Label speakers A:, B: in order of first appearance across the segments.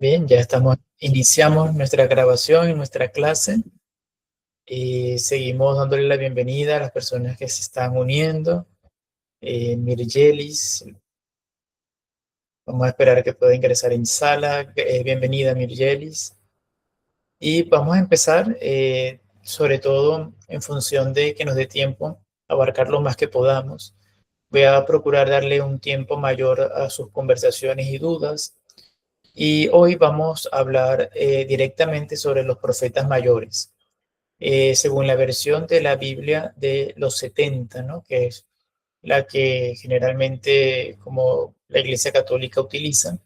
A: Bien, iniciamos nuestra grabación y nuestra clase y seguimos dándole la bienvenida a las personas que se están uniendo. Miryelis, vamos a esperar que pueda ingresar en sala. Bienvenida, Miryelis. Y vamos a empezar, sobre todo en función de que nos dé tiempo, abarcar lo más que podamos. Voy a procurar darle un tiempo mayor a sus conversaciones y dudas. Y hoy vamos a hablar directamente sobre los profetas mayores, según la versión de la Biblia de los 70, ¿no? Que es la que generalmente como la Iglesia Católica utiliza.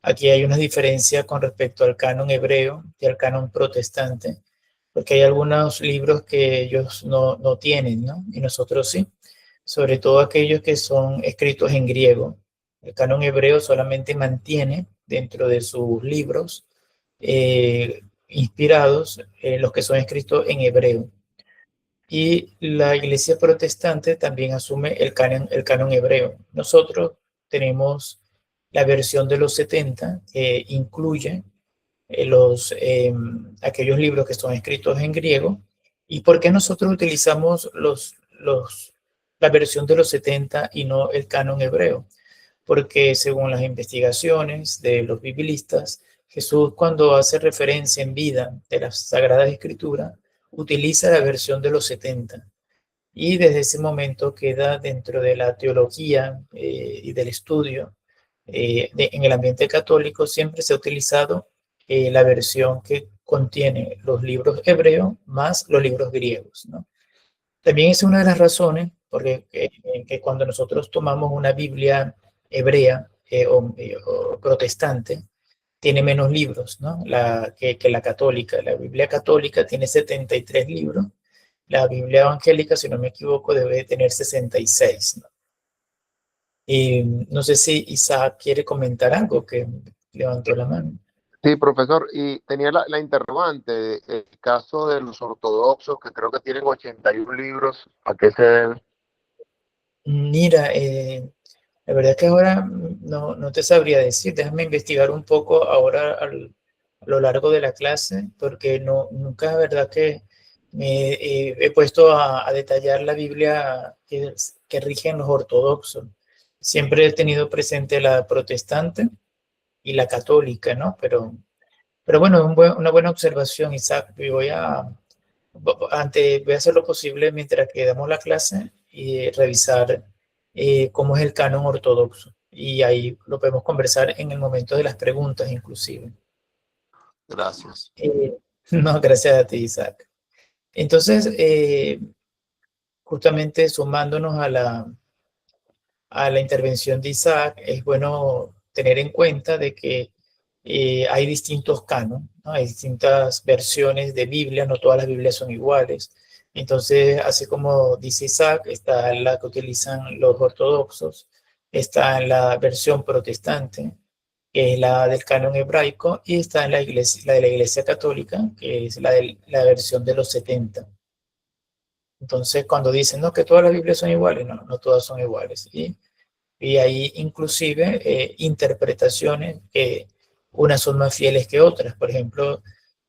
A: Aquí hay una diferencia con respecto al canon hebreo y al canon protestante, porque hay algunos libros que ellos no tienen, ¿no? Y nosotros sí, sobre todo aquellos que son escritos en griego. El canon hebreo solamente mantiene dentro de sus libros inspirados los que son escritos en hebreo. Y la iglesia protestante también asume el canon hebreo. Nosotros tenemos la versión de los 70 que incluye aquellos libros que son escritos en griego. ¿Y por qué nosotros utilizamos la versión de los 70 y no el canon hebreo? Porque según las investigaciones de los biblistas, Jesús, cuando hace referencia en vida de las Sagradas Escrituras, utiliza la versión de los 70 y desde ese momento queda dentro de la teología y del estudio en el ambiente católico. Siempre se ha utilizado la versión que contiene los libros hebreos más los libros griegos, ¿no? También es una de las razones porque que cuando nosotros tomamos una Biblia hebrea o protestante, tiene menos libros, ¿no? Que la católica. La Biblia católica tiene 73 libros. La Biblia evangélica, si no me equivoco, debe tener 66, ¿no? Y no sé si Isaac quiere comentar algo, que levantó la mano.
B: Sí, profesor, y tenía la interrogante, el caso de los ortodoxos, que creo que tienen 81 libros, ¿a qué se debe?
A: Mira, la verdad es que ahora no te sabría decir. Déjame investigar un poco ahora a lo largo de la clase, porque nunca, la verdad que me he puesto a detallar la Biblia que rigen los ortodoxos. Siempre he tenido presente la protestante y la católica, ¿no? Pero bueno, una buena observación, Isaac. Y voy a hacer lo posible mientras que damos la clase y revisar cómo es el canon ortodoxo. Y ahí lo podemos conversar en el momento de las preguntas, inclusive.
B: Gracias.
A: No, gracias a ti, Isaac. Entonces, justamente sumándonos a la intervención de Isaac, es bueno tener en cuenta de que hay distintos canon, ¿no? Hay distintas versiones de Biblia, no todas las Biblias son iguales. Entonces, así como dice Isaac, está la que utilizan los ortodoxos, está la versión protestante, que es la del canon hebraico, y está en la de la Iglesia Católica, que es la versión de los 70. Entonces, cuando dicen, no, que todas las Biblias son iguales, no todas son iguales. Y hay inclusive interpretaciones que unas son más fieles que otras. Por ejemplo,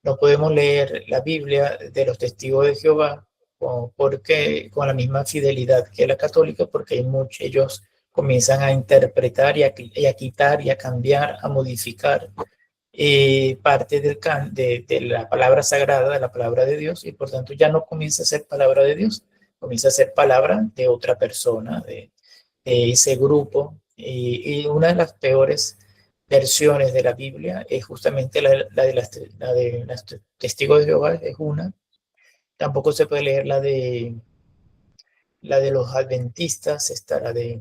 A: no podemos leer la Biblia de los testigos de Jehová con la misma fidelidad que la católica, porque ellos comienzan a interpretar y a quitar y a cambiar, a modificar parte de la palabra sagrada, de la palabra de Dios, y por tanto ya no comienza a ser palabra de Dios, comienza a ser palabra de otra persona, de ese grupo. Y una de las peores versiones de la Biblia es justamente la de los testigos de Jehová, es una. Tampoco se puede leer la de los adventistas, está del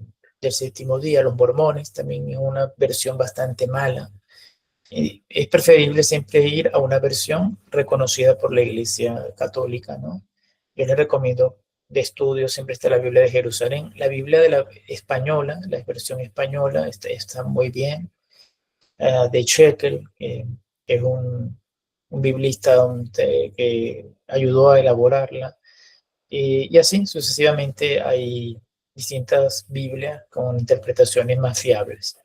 A: séptimo día, los mormones, también es una versión bastante mala. Es preferible siempre ir a una versión reconocida por la Iglesia Católica, ¿no? Yo les recomiendo de estudio, siempre está la Biblia de Jerusalén. La Biblia de la española, la versión española, está muy bien. De Shekel, que es un biblista que ayudó a elaborarla. Y así sucesivamente hay distintas Biblias con interpretaciones más fiables.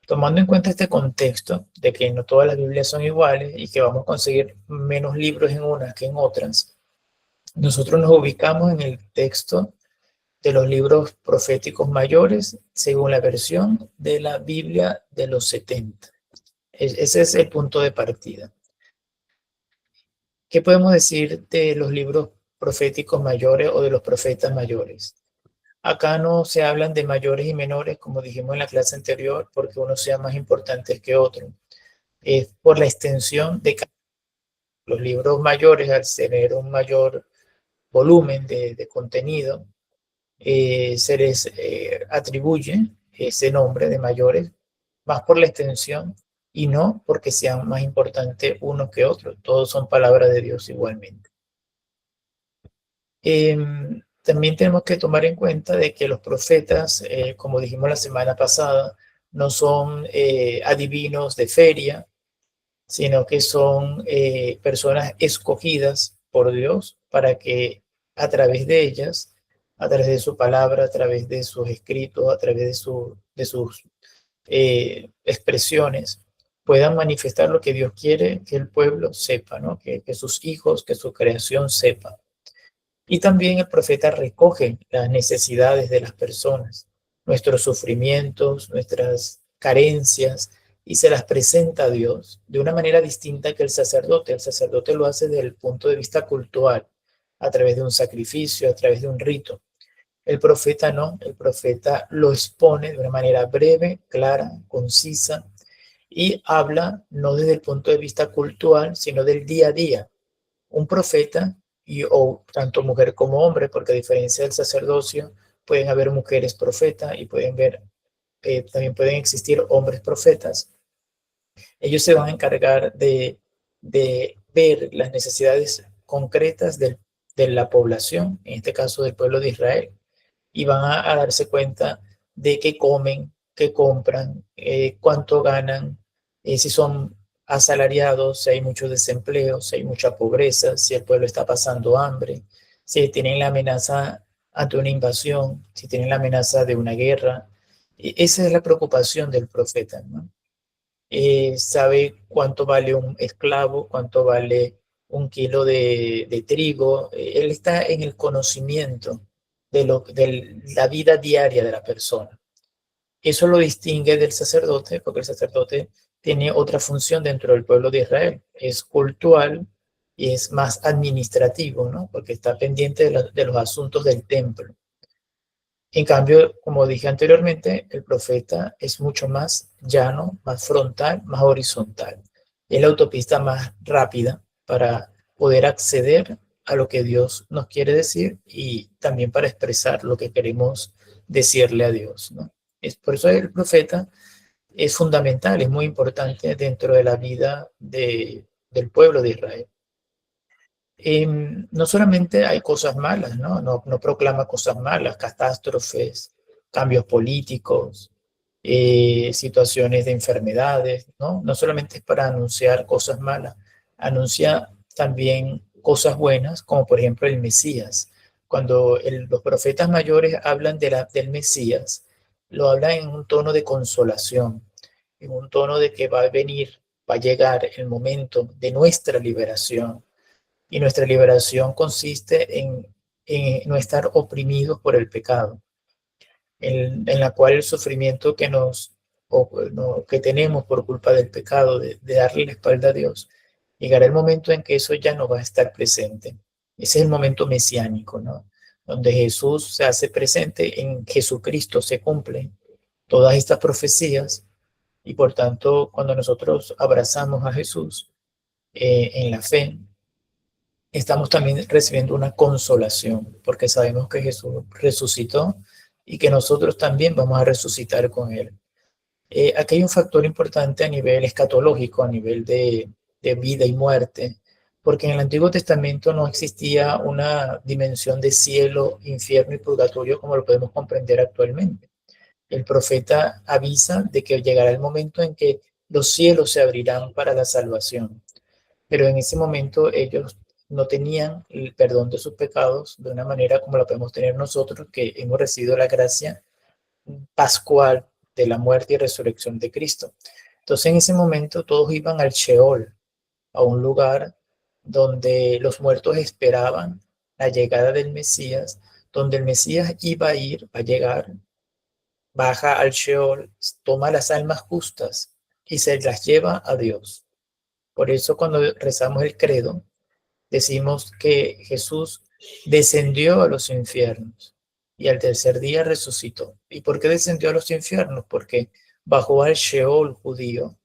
A: Tomando en cuenta este contexto de que no todas las Biblias son iguales y que vamos a conseguir menos libros en unas que en otras, nosotros nos ubicamos en el texto de los libros proféticos mayores según la versión de la Biblia de los 70. Ese es el punto de partida. ¿Qué podemos decir de los libros proféticos mayores o de los profetas mayores? Acá no se hablan de mayores y menores, como dijimos en la clase anterior, porque uno sea más importante que otro. Es por la extensión de los libros mayores, al tener un mayor volumen de contenido, se les atribuye ese nombre de mayores más por la extensión y no porque sean más importantes unos que otros. Todos son palabras de Dios igualmente. También tenemos que tomar en cuenta de que los profetas, como dijimos la semana pasada, no son adivinos de feria, sino que son personas escogidas por Dios para que a través de ellas, a través de su palabra, a través de sus escritos, a través de sus expresiones, puedan manifestar lo que Dios quiere que el pueblo sepa, ¿no? Que sus hijos, que su creación sepa. Y también el profeta recoge las necesidades de las personas, nuestros sufrimientos, nuestras carencias, y se las presenta a Dios de una manera distinta que el sacerdote. El sacerdote lo hace desde el punto de vista cultural, a través de un sacrificio, a través de un rito. El profeta no, el profeta lo expone de una manera breve, clara, concisa, y habla no desde el punto de vista cultural, sino del día a día. Un profeta, o tanto mujer como hombre, porque a diferencia del sacerdocio, pueden haber mujeres profetas y también pueden existir hombres profetas. Ellos se van a encargar de ver las necesidades concretas de la población, en este caso del pueblo de Israel, y van a darse cuenta de qué comen, qué compran, cuánto ganan, si son asalariados, si hay mucho desempleo, si hay mucha pobreza, si el pueblo está pasando hambre, si tienen la amenaza ante una invasión, si tienen la amenaza de una guerra. Esa es la preocupación del profeta, ¿no? Sabe cuánto vale un esclavo, cuánto vale un kilo de trigo. Él está en el conocimiento de la vida diaria de la persona. Eso lo distingue del sacerdote, porque el sacerdote tiene otra función dentro del pueblo de Israel. Es cultural y es más administrativo, ¿no? Porque está pendiente de los asuntos del templo. En cambio, como dije anteriormente, el profeta es mucho más llano, más frontal, más horizontal. Es la autopista más rápida para poder acceder a lo que Dios nos quiere decir y también para expresar lo que queremos decirle a Dios, ¿no? Por eso el profeta es fundamental, es muy importante dentro de la vida del pueblo de Israel. No solamente hay cosas malas, ¿no? No proclama cosas malas, catástrofes, cambios políticos, situaciones de enfermedades, ¿no? No solamente es para anunciar cosas malas, anuncia también cosas buenas, como por ejemplo el Mesías. Cuando los profetas mayores hablan del Mesías, lo hablan en un tono de consolación, en un tono de que va a venir, va a llegar el momento de nuestra liberación, y nuestra liberación consiste en no estar oprimidos por el pecado, en la cual el sufrimiento que tenemos por culpa del pecado, de darle la espalda a Dios, llegará el momento en que eso ya no va a estar presente. Ese es el momento mesiánico, ¿no? Donde Jesús se hace presente, en Jesucristo se cumplen todas estas profecías, y por tanto, cuando nosotros abrazamos a Jesús en la fe, estamos también recibiendo una consolación, porque sabemos que Jesús resucitó y que nosotros también vamos a resucitar con Él. Aquí hay un factor importante a nivel escatológico, a nivel de vida y muerte, porque en el Antiguo Testamento no existía una dimensión de cielo, infierno y purgatorio como lo podemos comprender actualmente. El profeta avisa de que llegará el momento en que los cielos se abrirán para la salvación, pero en ese momento ellos no tenían el perdón de sus pecados de una manera como la podemos tener nosotros, que hemos recibido la gracia pascual de la muerte y resurrección de Cristo. Entonces en ese momento todos iban al Sheol, a un lugar donde los muertos esperaban la llegada del Mesías, donde el Mesías iba a ir, va a llegar, baja al Sheol, toma las almas justas y se las lleva a Dios. Por eso cuando rezamos el credo, decimos que Jesús descendió a los infiernos y al tercer día resucitó. ¿Y por qué descendió a los infiernos? Porque bajó al Sheol judío,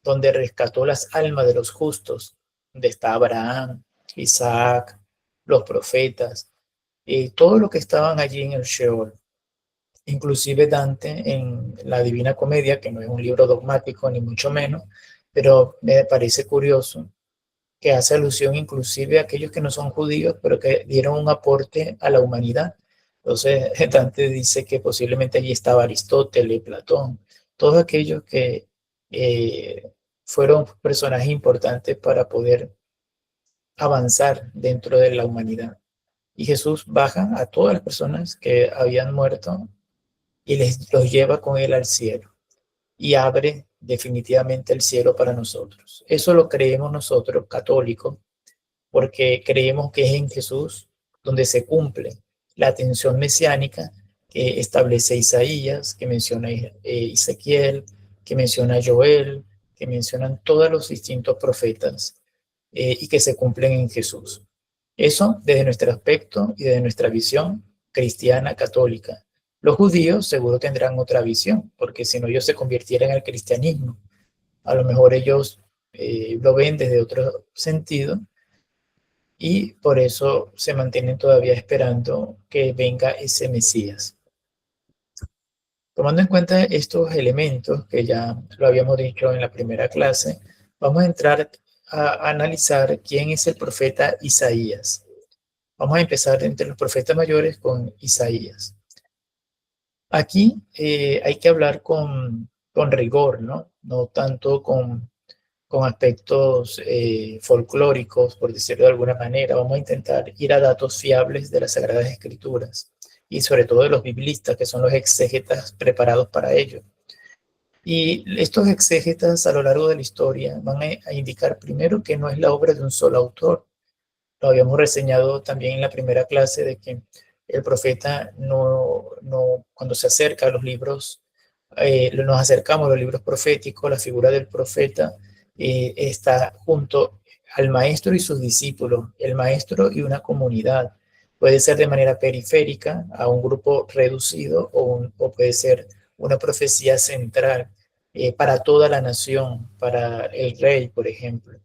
A: donde rescató las almas de los justos, donde está Abraham, Isaac, los profetas, y todo lo que estaban allí en el Sheol. Inclusive Dante en la Divina Comedia, que no es un libro dogmático ni mucho menos, pero me parece curioso que hace alusión inclusive a aquellos que no son judíos, pero que dieron un aporte a la humanidad. Entonces, Dante dice que posiblemente allí estaba Aristóteles, Platón, todos aquellos que fueron personajes importantes para poder avanzar dentro de la humanidad. Y Jesús baja a todas las personas que habían muerto y los lleva con él al cielo y abre definitivamente el cielo para nosotros. Eso lo creemos nosotros, católicos, porque creemos que es en Jesús donde se cumple la atención mesiánica que establece Isaías, que menciona Ezequiel, que menciona Joel, que mencionan todos los distintos profetas y que se cumplen en Jesús. Eso desde nuestro aspecto y desde nuestra visión cristiana católica. Los judíos seguro tendrán otra visión, porque si no ellos se convirtieran al cristianismo. A lo mejor ellos lo ven desde otro sentido y por eso se mantienen todavía esperando que venga ese Mesías. Tomando en cuenta estos elementos que ya lo habíamos dicho en la primera clase, vamos a entrar a analizar quién es el profeta Isaías. Vamos a empezar entre los profetas mayores con Isaías. Aquí hay que hablar con rigor, ¿no? No tanto con aspectos folclóricos, por decirlo de alguna manera. Vamos a intentar ir a datos fiables de las Sagradas Escrituras y sobre todo de los biblistas, que son los exégetas preparados para ello. Y estos exégetas a lo largo de la historia van a indicar primero que no es la obra de un solo autor. Lo habíamos reseñado también en la primera clase de que el profeta cuando se acerca a los libros, nos acercamos a los libros proféticos, la figura del profeta está junto al maestro y sus discípulos, el maestro y una comunidad. Puede ser de manera periférica, a un grupo reducido, o puede ser una profecía central para toda la nación, para el rey, por ejemplo.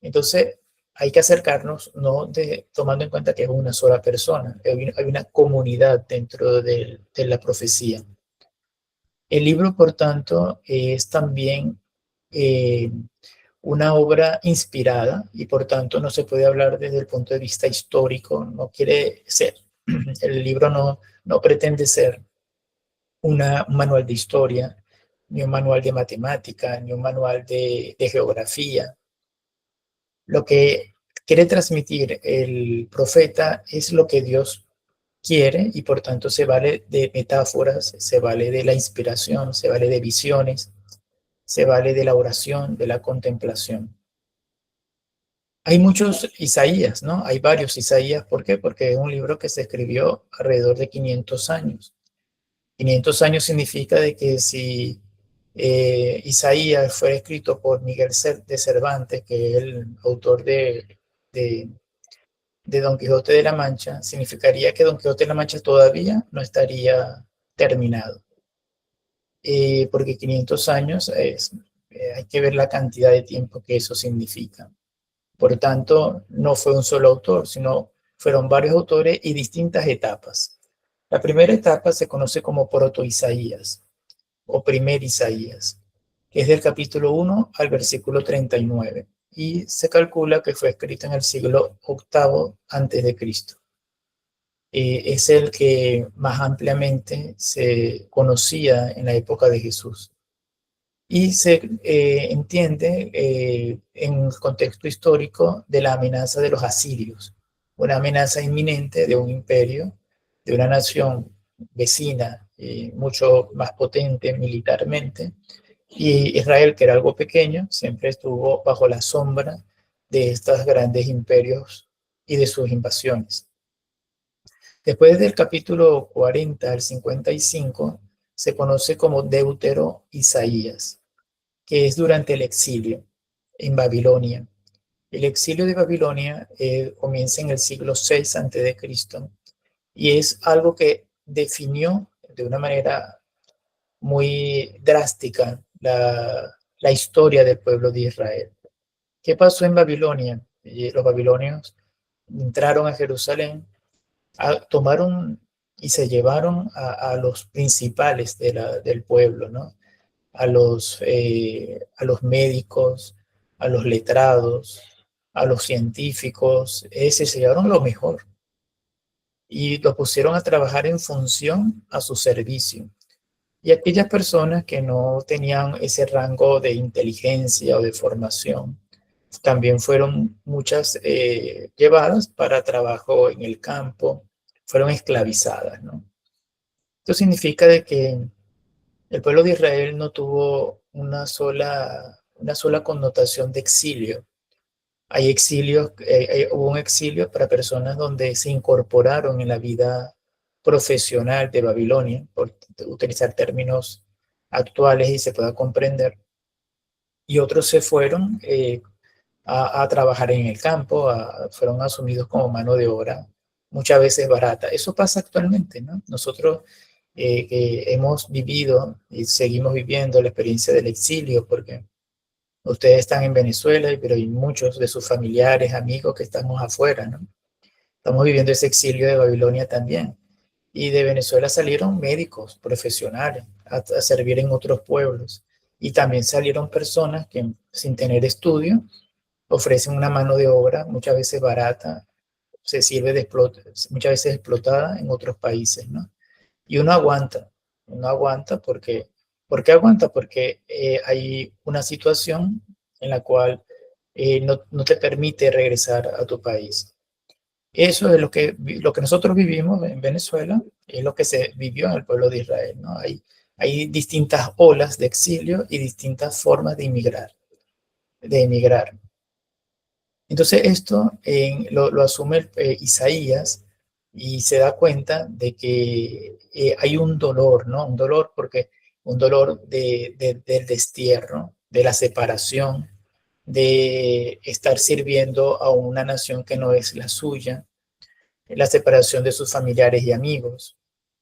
A: Entonces, hay que acercarnos, no tomando en cuenta que es una sola persona, hay una comunidad dentro de la profecía. El libro, por tanto, es también una obra inspirada y por tanto no se puede hablar desde el punto de vista histórico, no quiere ser, el libro no pretende ser un manual de historia, ni un manual de matemática, ni un manual de geografía. Lo que quiere transmitir el profeta es lo que Dios quiere y por tanto se vale de metáforas, se vale de la inspiración, se vale de visiones, se vale de la oración, de la contemplación. Hay muchos Isaías, ¿no? Hay varios Isaías. ¿Por qué? Porque es un libro que se escribió alrededor de 500 años. 500 años significa de que si Isaías fue escrito por Miguel de Cervantes, que es el autor de Don Quijote de la Mancha, significaría que Don Quijote de la Mancha todavía no estaría terminado. Porque 500 años hay que ver la cantidad de tiempo que eso significa. Por tanto, no fue un solo autor, sino fueron varios autores y distintas etapas. La primera etapa se conoce como Proto-Isaías o Primer Isaías, que es del capítulo 1 al versículo 39, y se calcula que fue escrito en el siglo VIII antes de Cristo. Es el que más ampliamente se conocía en la época de Jesús. Y se entiende en el contexto histórico de la amenaza de los asirios, una amenaza inminente de un imperio, de una nación vecina mucho más potente militarmente, y Israel, que era algo pequeño, siempre estuvo bajo la sombra de estos grandes imperios y de sus invasiones. Después del capítulo 40 al 55, se conoce como Deutero-Isaías, que es durante el exilio en Babilonia. El exilio de Babilonia comienza en el siglo 6 a.C. y es algo que definió de una manera muy drástica la historia del pueblo de Israel. ¿Qué pasó en Babilonia? Los babilonios entraron a Jerusalén, tomaron y se llevaron a los principales del pueblo, ¿no? A los médicos, a los letrados, a los científicos, se llevaron lo mejor y los pusieron a trabajar en función a su servicio. Y aquellas personas que no tenían ese rango de inteligencia o de formación, también fueron muchas llevadas para trabajo en el campo, fueron esclavizadas, ¿no? Esto significa de que el pueblo de Israel no tuvo una sola connotación de exilio. Hay exilios, hubo un exilio para personas donde se incorporaron en la vida profesional de Babilonia, por utilizar términos actuales y se pueda comprender, y otros se fueron a trabajar en el campo, fueron asumidos como mano de obra, muchas veces barata. Eso pasa actualmente, ¿no? Nosotros hemos vivido y seguimos viviendo la experiencia del exilio, porque ustedes están en Venezuela, pero hay muchos de sus familiares, amigos que estamos afuera, ¿no? Estamos viviendo ese exilio de Babilonia también. Y de Venezuela salieron médicos profesionales a servir en otros pueblos. Y también salieron personas que sin tener estudio ofrecen una mano de obra muchas veces barata, se sirve de muchas veces explotada en otros países, ¿no? Y uno aguanta porque, ¿por qué aguanta? Porque hay una situación en la cual no te permite regresar a tu país. Eso es lo que nosotros vivimos en Venezuela, es lo que se vivió en el pueblo de Israel, ¿no? Hay distintas olas de exilio y distintas formas de emigrar. Entonces esto lo asume Isaías y se da cuenta de que hay un dolor, ¿no? Un dolor un dolor del destierro, de la separación, de estar sirviendo a una nación que no es la suya, la separación de sus familiares y amigos,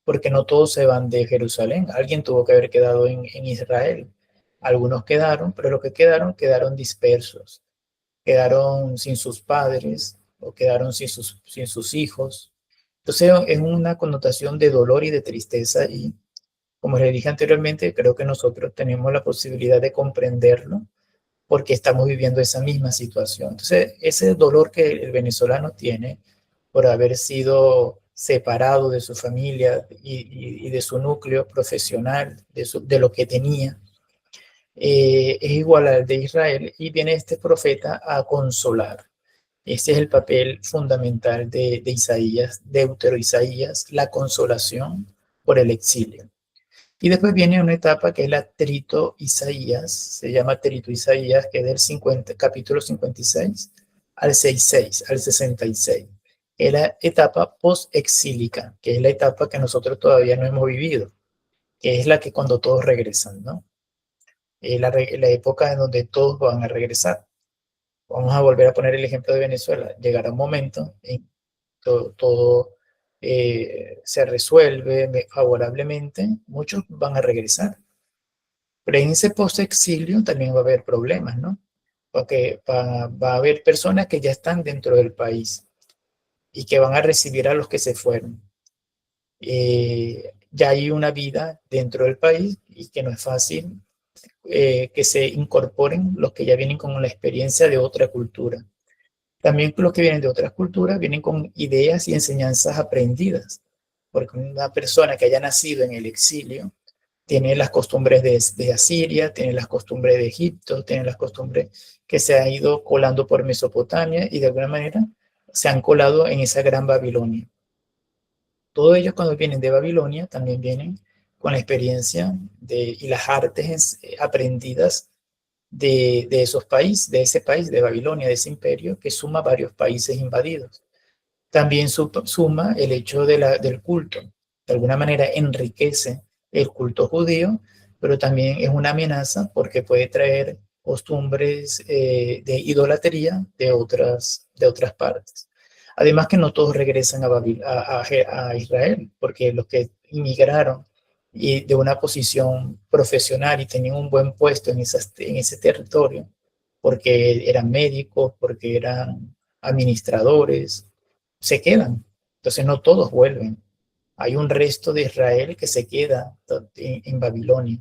A: porque no todos se van de Jerusalén. Alguien tuvo que haber quedado en Israel. Algunos quedaron, pero los que quedaron dispersos, quedaron sin sus padres o quedaron sin sus hijos. Entonces es una connotación de dolor y de tristeza y, como les dije anteriormente, creo que nosotros tenemos la posibilidad de comprenderlo porque estamos viviendo esa misma situación. Entonces, ese dolor que el venezolano tiene por haber sido separado de su familia y de su núcleo profesional, de lo que tenía, es igual al de Israel y viene este profeta a consolar. Este es el papel fundamental de Isaías, Deutero Isaías, la consolación por el exilio. Y después viene una etapa que es la Trito Isaías, se llama Trito Isaías, que es del capítulo 56 al 66, al 66. Es la etapa post-exílica, que es la etapa que nosotros todavía no hemos vivido, que es la que cuando todos regresan, ¿no? Es la época en donde todos van a regresar. Vamos a volver a poner el ejemplo de Venezuela. Llegará un momento en que todo se resuelve favorablemente, muchos van a regresar. Pero en ese post-exilio también va a haber problemas, ¿no? Porque va a haber personas que ya están dentro del país y que van a recibir a los que se fueron. Ya hay una vida dentro del país y que no es fácil que se incorporen los que ya vienen con la experiencia de otra cultura. También los que vienen de otras culturas vienen con ideas y enseñanzas aprendidas, porque una persona que haya nacido en el exilio tiene las costumbres de Asiria, tiene las costumbres de Egipto, tiene las costumbres que se han ido colando por Mesopotamia y de alguna manera se han colado en esa gran Babilonia. Todos ellos cuando vienen de Babilonia también vienen con la experiencia y las artes aprendidas de esos países, de ese país, de Babilonia, de ese imperio, que suma varios países invadidos. También suma el hecho del culto. De alguna manera enriquece el culto judío, pero también es una amenaza porque puede traer costumbres de idolatría de otras partes. Además que no todos regresan a Israel, porque los que inmigraron y de una posición profesional y tenían un buen puesto en ese territorio, porque eran médicos, porque eran administradores, se quedan. Entonces no todos vuelven. Hay un resto de Israel que se queda en Babilonia.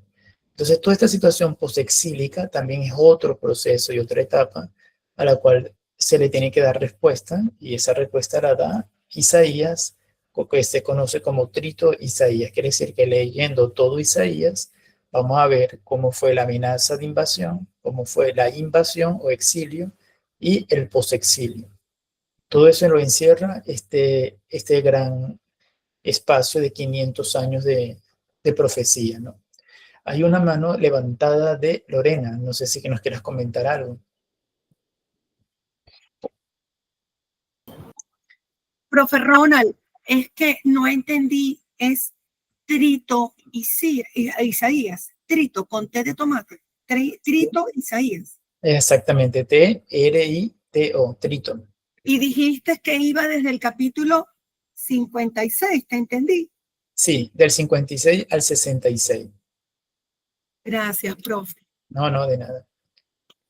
A: Entonces toda esta situación postexílica también es otro proceso y otra etapa a la cual se le tiene que dar respuesta, y esa respuesta la da Isaías, que se conoce como Trito Isaías. Quiere decir que leyendo todo Isaías vamos a ver cómo fue la amenaza de invasión, cómo fue la invasión o exilio y el posexilio. Todo eso lo encierra este gran espacio de 500 años de profecía, ¿no? Hay una mano levantada de Lorena, no sé si que nos quieras comentar algo.
C: Profe Ronald, es que no entendí, es Trito Isaías, Trito con T de tomate, Trito Isaías.
A: Exactamente, T-R-I-T-O, Trito.
C: Y dijiste que iba desde el capítulo 56, ¿te entendí?
A: Sí, del 56 al 66.
C: Gracias, profe.
A: No, de nada.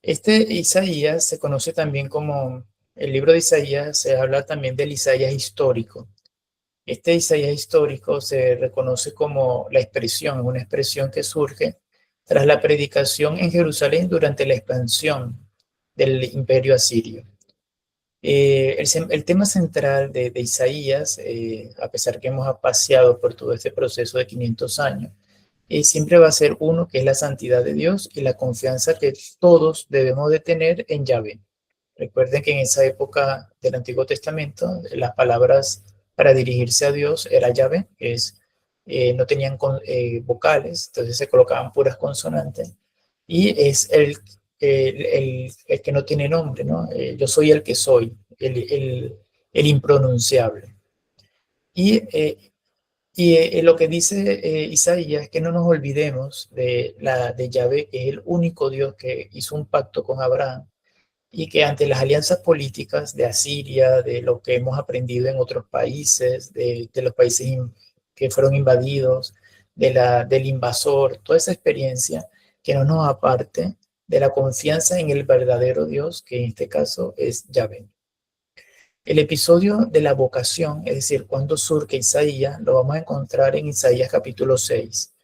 A: Este Isaías se conoce también como, el libro de Isaías se habla también del Isaías histórico. Este Isaías histórico se reconoce como una expresión que surge tras la predicación en Jerusalén durante la expansión del imperio asirio. El tema central de Isaías, a pesar que hemos paseado por todo este proceso de 500 años, siempre va a ser uno que es la santidad de Dios y la confianza que todos debemos de tener en Yahvé. Recuerden que en esa época del Antiguo Testamento las palabras para dirigirse a Dios era Yahvé, que no tenían vocales, entonces se colocaban puras consonantes, y es el que no tiene nombre, ¿no? Yo soy el que soy, el impronunciable. Y lo que dice Isaías es que no nos olvidemos de Yahvé, que es el único Dios que hizo un pacto con Abraham, y que ante las alianzas políticas de Asiria, de lo que hemos aprendido en otros países, de los países que fueron invadidos, del invasor, toda esa experiencia, que no nos aparte de la confianza en el verdadero Dios, que en este caso es Yahvé. El episodio de la vocación, es decir, cuando surge Isaías, lo vamos a encontrar en Isaías capítulo 6.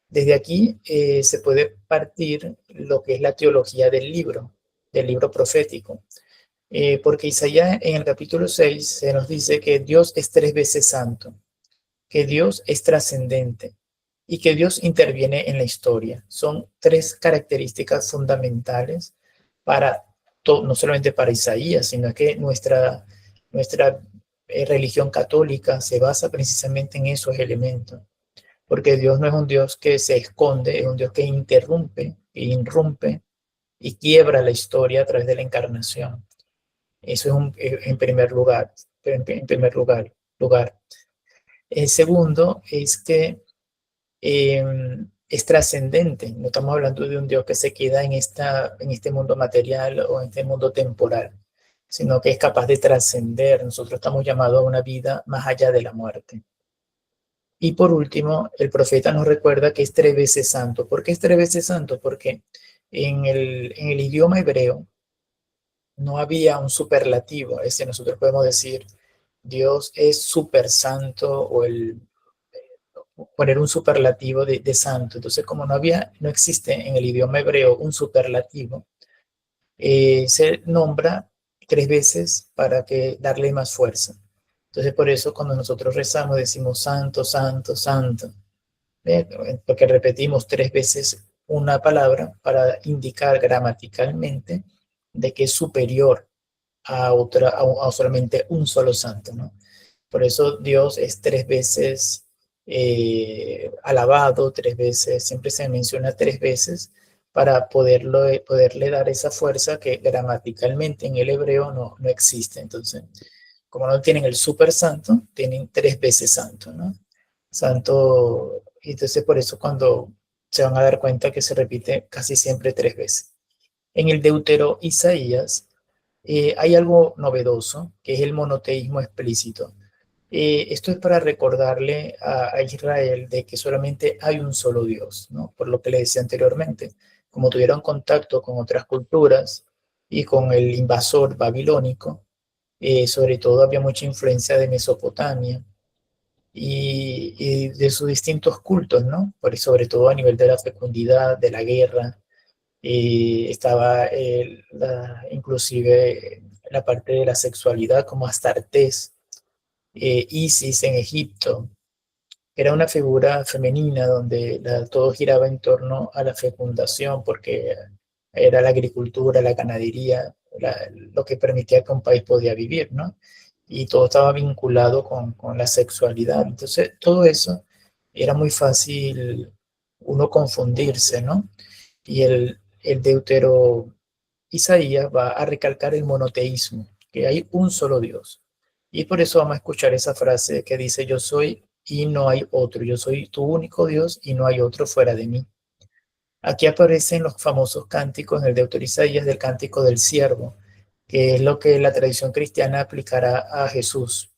A: Desde aquí se puede partir lo que es la teología del libro profético. Porque Isaías en el capítulo 6 se nos dice que Dios es 3 veces santo, que Dios es trascendente y que Dios interviene en la historia. Son 3 características fundamentales para no solamente para Isaías, sino que nuestra religión católica se basa precisamente en esos elementos. Porque Dios no es un Dios que se esconde, es un Dios que interrumpe, e irrumpe y quiebra la historia a través de la encarnación. Eso es en primer lugar. El segundo es que es trascendente. No estamos hablando de un Dios que se queda en este mundo material o en este mundo temporal, sino que es capaz de trascender. Nosotros estamos llamados a una vida más allá de la muerte. Y por último, el profeta nos recuerda que es 3 veces santo. ¿Por qué es 3 veces santo? Porque en el idioma hebreo no había un superlativo. Es decir, nosotros podemos decir Dios es súper santo o poner un superlativo de santo. Entonces, como no existe en el idioma hebreo un superlativo, se nombra 3 veces para darle más fuerza. Entonces, por eso cuando nosotros rezamos decimos santo, santo, santo, porque repetimos 3 veces una palabra para indicar gramaticalmente de que es superior a solamente un solo santo, ¿no? Por eso Dios es 3 veces alabado 3 veces, siempre se menciona 3 veces para poderle dar esa fuerza que gramaticalmente en el hebreo no existe. Entonces, como no tienen el super santo, tienen 3 veces santo, ¿no? Santo, y entonces por eso cuando se van a dar cuenta que se repite casi siempre 3 veces. En el Deutero Isaías hay algo novedoso, que es el monoteísmo explícito. Esto es para recordarle a Israel de que solamente hay un solo Dios, ¿no? Por lo que le decía anteriormente, como tuvieron contacto con otras culturas y con el invasor babilónico, sobre todo había mucha influencia de Mesopotamia y de sus distintos cultos, ¿no? Sobre todo a nivel de la fecundidad, de la guerra, estaba inclusive la parte de la sexualidad como Astartés, Isis en Egipto. Era una figura femenina donde todo giraba en torno a la fecundación porque era la agricultura, la ganadería, lo que permitía que un país podía vivir, ¿no? Y todo estaba vinculado con la sexualidad. Entonces, todo eso era muy fácil uno confundirse, ¿no? Y el Deutero Isaías va a recalcar el monoteísmo, que hay un solo Dios. Y por eso vamos a escuchar esa frase que dice, yo soy y no hay otro, yo soy tu único Dios y no hay otro fuera de mí. Aquí aparecen los famosos cánticos en el Deutero Isaías del cántico del siervo, que es lo que la tradición cristiana aplicará a Jesús.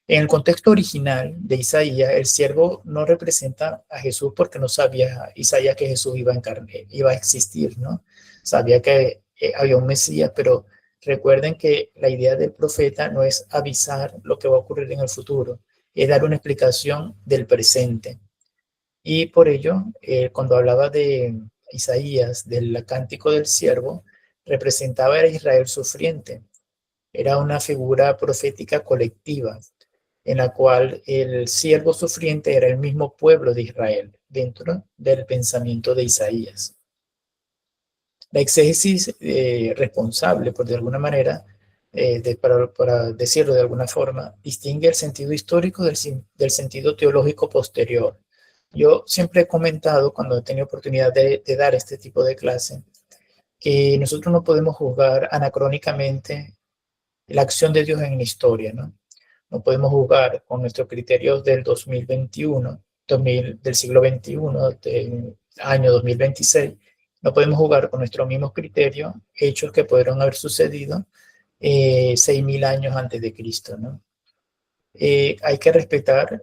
A: En el contexto original de Isaías, el siervo no representa a Jesús porque no sabía Isaías que Jesús iba a existir, ¿no? Sabía que había un Mesías, pero recuerden que la idea del profeta no es avisar lo que va a ocurrir en el futuro, es dar una explicación del presente. Y por ello, cuando hablaba de Isaías, del cántico del siervo, representaba a Israel sufriente. Era una figura profética colectiva, en la cual el siervo sufriente era el mismo pueblo de Israel, dentro del pensamiento de Isaías. La exégesis responsable, por de alguna manera, para decirlo de alguna forma, distingue el sentido histórico del sentido teológico posterior. Yo siempre he comentado, cuando he tenido oportunidad de dar este tipo de clase, que nosotros no podemos juzgar anacrónicamente la acción de Dios en la historia, ¿no? No podemos juzgar con nuestros criterios del 2021, del siglo XXI, del año 2026. No podemos jugar con nuestros mismos criterios hechos que pudieron haber sucedido 6.000 años antes de Cristo, ¿no? Hay que respetar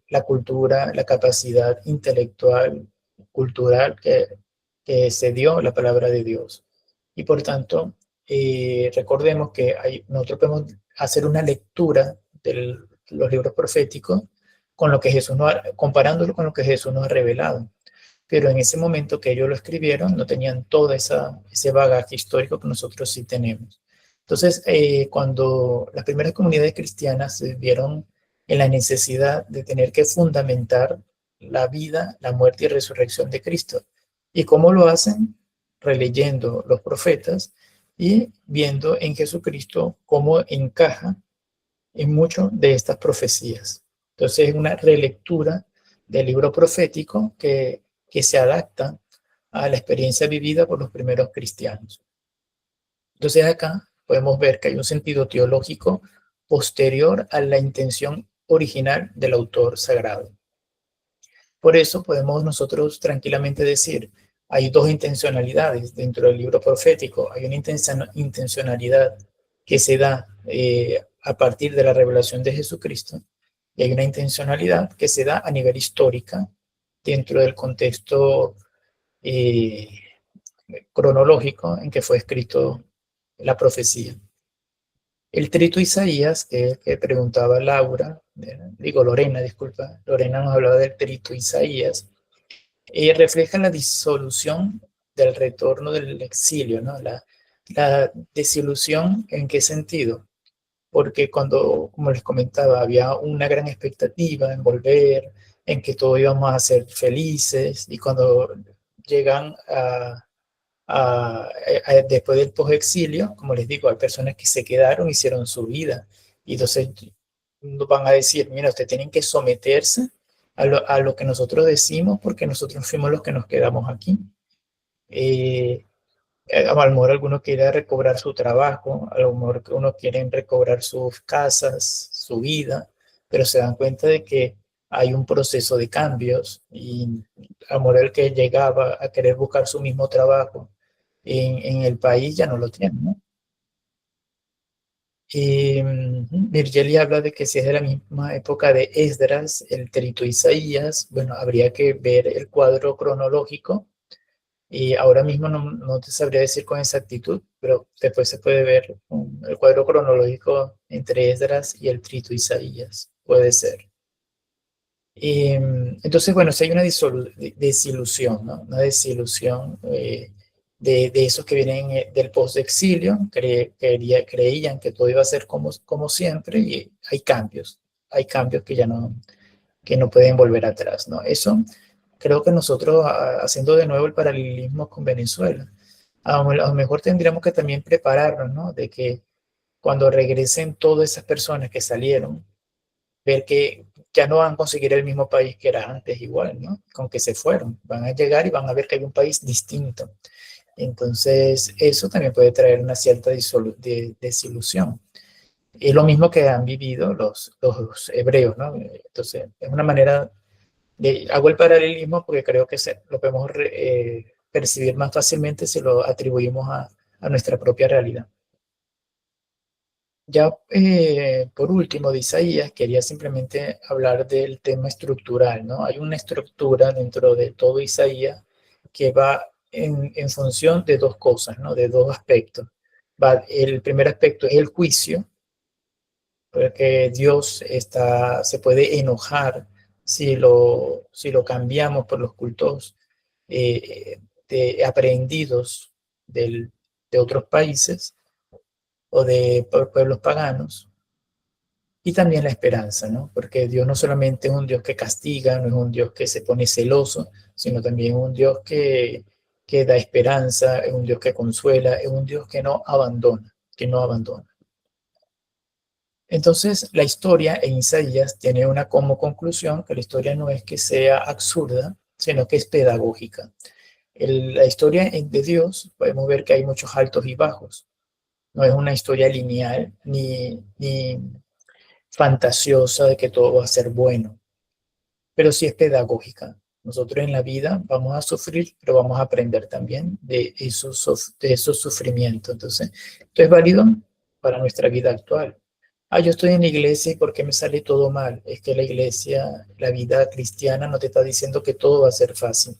A: la cultura, la capacidad intelectual, cultural que se dio la palabra de Dios. Y por tanto, recordemos que nosotros podemos hacer una lectura de los libros proféticos con lo que Jesús comparándolo con lo que Jesús nos ha revelado. Pero en ese momento que ellos lo escribieron, no tenían todo ese bagaje histórico que nosotros sí tenemos. Entonces, cuando las primeras comunidades cristianas se vieron en la necesidad de tener que fundamentar la vida, la muerte y resurrección de Cristo. ¿Y cómo lo hacen? Releyendo los profetas y viendo en Jesucristo cómo encaja en muchas de estas profecías. Entonces, es una relectura del libro profético que se adapta a la experiencia vivida por los primeros cristianos. Entonces, acá podemos ver que hay un sentido teológico posterior a la intención original del autor sagrado. Por eso podemos nosotros tranquilamente decir, hay dos intencionalidades dentro del libro profético. Hay una intencionalidad que se da a partir de la revelación de Jesucristo y hay una intencionalidad que se da a nivel histórico dentro del contexto cronológico en que fue escrito la profecía. El trito Isaías, que preguntaba Lorena, disculpa, Lorena nos hablaba del trito Isaías, refleja la disolución del retorno del exilio, ¿no? La desilusión, ¿en qué sentido? Porque cuando, como les comentaba, había una gran expectativa en volver, en que todos íbamos a ser felices, y cuando llegan después del post-exilio, como les digo, hay personas que se quedaron, hicieron su vida, y entonces van a decir, mira, ustedes tienen que someterse a lo que nosotros decimos, porque nosotros fuimos los que nos quedamos aquí. A lo mejor algunos quieren recobrar su trabajo, a lo mejor unos quieren recobrar sus casas, su vida, pero se dan cuenta de que hay un proceso de cambios y a lo mejor el que llegaba a querer buscar su mismo trabajo en el país ya no lo tiene, ¿no? Y Virgili habla de que si es de la misma época de Esdras, el Trito Isaías, bueno, habría que ver el cuadro cronológico y ahora mismo no te sabría decir con exactitud, pero después se puede ver el cuadro cronológico entre Esdras y el Trito Isaías, puede ser. Y, entonces, bueno, si hay una desilusión, ¿no? Una desilusión de esos que vienen del post-exilio, creían que todo iba a ser como siempre y hay cambios que no pueden volver atrás, ¿no? Eso creo que nosotros, haciendo de nuevo el paralelismo con Venezuela, a lo mejor tendríamos que también prepararnos, ¿no? De que cuando regresen todas esas personas que salieron, ver que ya no van a conseguir el mismo país que era antes igual, ¿no? Con que se fueron. Van a llegar y van a ver que hay un país distinto. Entonces, eso también puede traer una cierta desilusión. Es lo mismo que han vivido los hebreos, ¿no? Entonces, es una manera hago el paralelismo porque creo que lo podemos percibir más fácilmente si lo atribuimos a nuestra propia realidad. Ya por último, de Isaías, quería simplemente hablar del tema estructural, ¿no? Hay una estructura dentro de todo Isaías que va en función de dos cosas, ¿no? De dos aspectos. El primer aspecto es el juicio, porque Dios se puede enojar si lo cambiamos por los cultos aprendidos de otros países o de pueblos paganos. Y también la esperanza, ¿no? Porque Dios no solamente es un Dios que castiga, no es un Dios que se pone celoso, sino también es un Dios que da esperanza, es un Dios que consuela, es un Dios que no abandona, que no abandona. Entonces, la historia en Isaías tiene una como conclusión que la historia no es que sea absurda, sino que es pedagógica. La historia de Dios, podemos ver que hay muchos altos y bajos. No es una historia lineal ni fantasiosa de que todo va a ser bueno, pero sí es pedagógica. Nosotros en la vida vamos a sufrir, pero vamos a aprender también de esos sufrimientos. Entonces, esto es válido para nuestra vida actual. Yo estoy en la iglesia y ¿por qué me sale todo mal? Es que la iglesia, la vida cristiana no te está diciendo que todo va a ser fácil,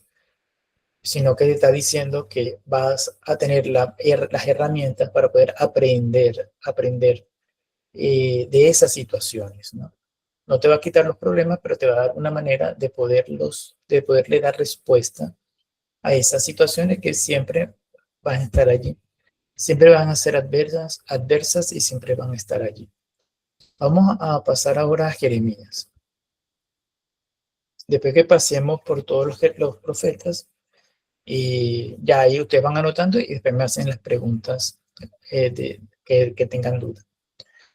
A: sino que te está diciendo que vas a tener las herramientas para poder aprender de esas situaciones, ¿no? No te va a quitar los problemas, pero te va a dar una manera de poderle dar respuesta a esas situaciones que siempre van a estar allí. Siempre van a ser adversas y siempre van a estar allí. Vamos a pasar ahora a Jeremías. Después que pasemos por todos los profetas, y ya ahí ustedes van anotando y después me hacen las preguntas que tengan duda.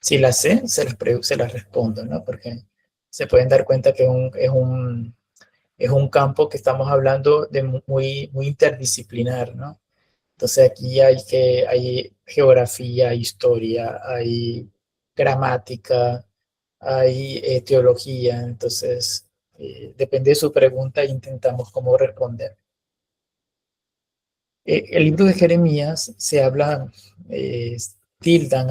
A: Si las sé, se las respondo, ¿no? Porque se pueden dar cuenta que es un campo que estamos hablando de muy interdisciplinar, ¿no? Entonces aquí hay geografía, hay historia, hay gramática, hay teología, entonces depende de su pregunta intentamos cómo responder. El libro de Jeremías se habla, tildan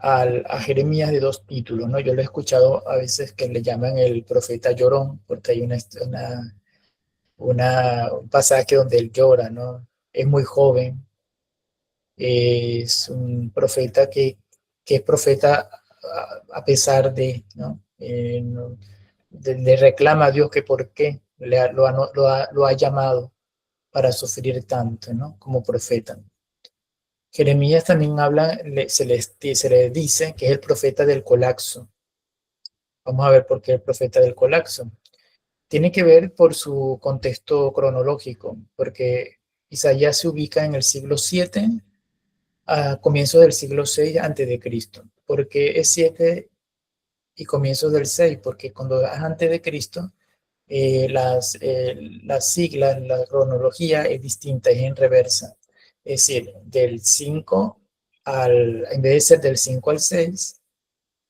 A: a Jeremías de dos títulos, ¿no? Yo lo he escuchado a veces que le llaman el profeta llorón, porque hay un pasaje donde él llora, ¿no? Es muy joven, es un profeta que es profeta a pesar de, ¿no? Le reclama a Dios que por qué lo ha llamado para sufrir tanto, ¿no? Como profeta. Jeremías también habla, se le dice que es el profeta del colapso. Vamos a ver por qué el profeta del colapso. Tiene que ver por su contexto cronológico, porque Isaías se ubica en el siglo 7 a comienzos del siglo 6 antes de Cristo. ¿Por qué es 7 y comienzos del 6, porque cuando es antes de Cristo, las siglas, la cronología es distinta, es en reversa. Es decir, del 5 en vez de ser del 5 al 6,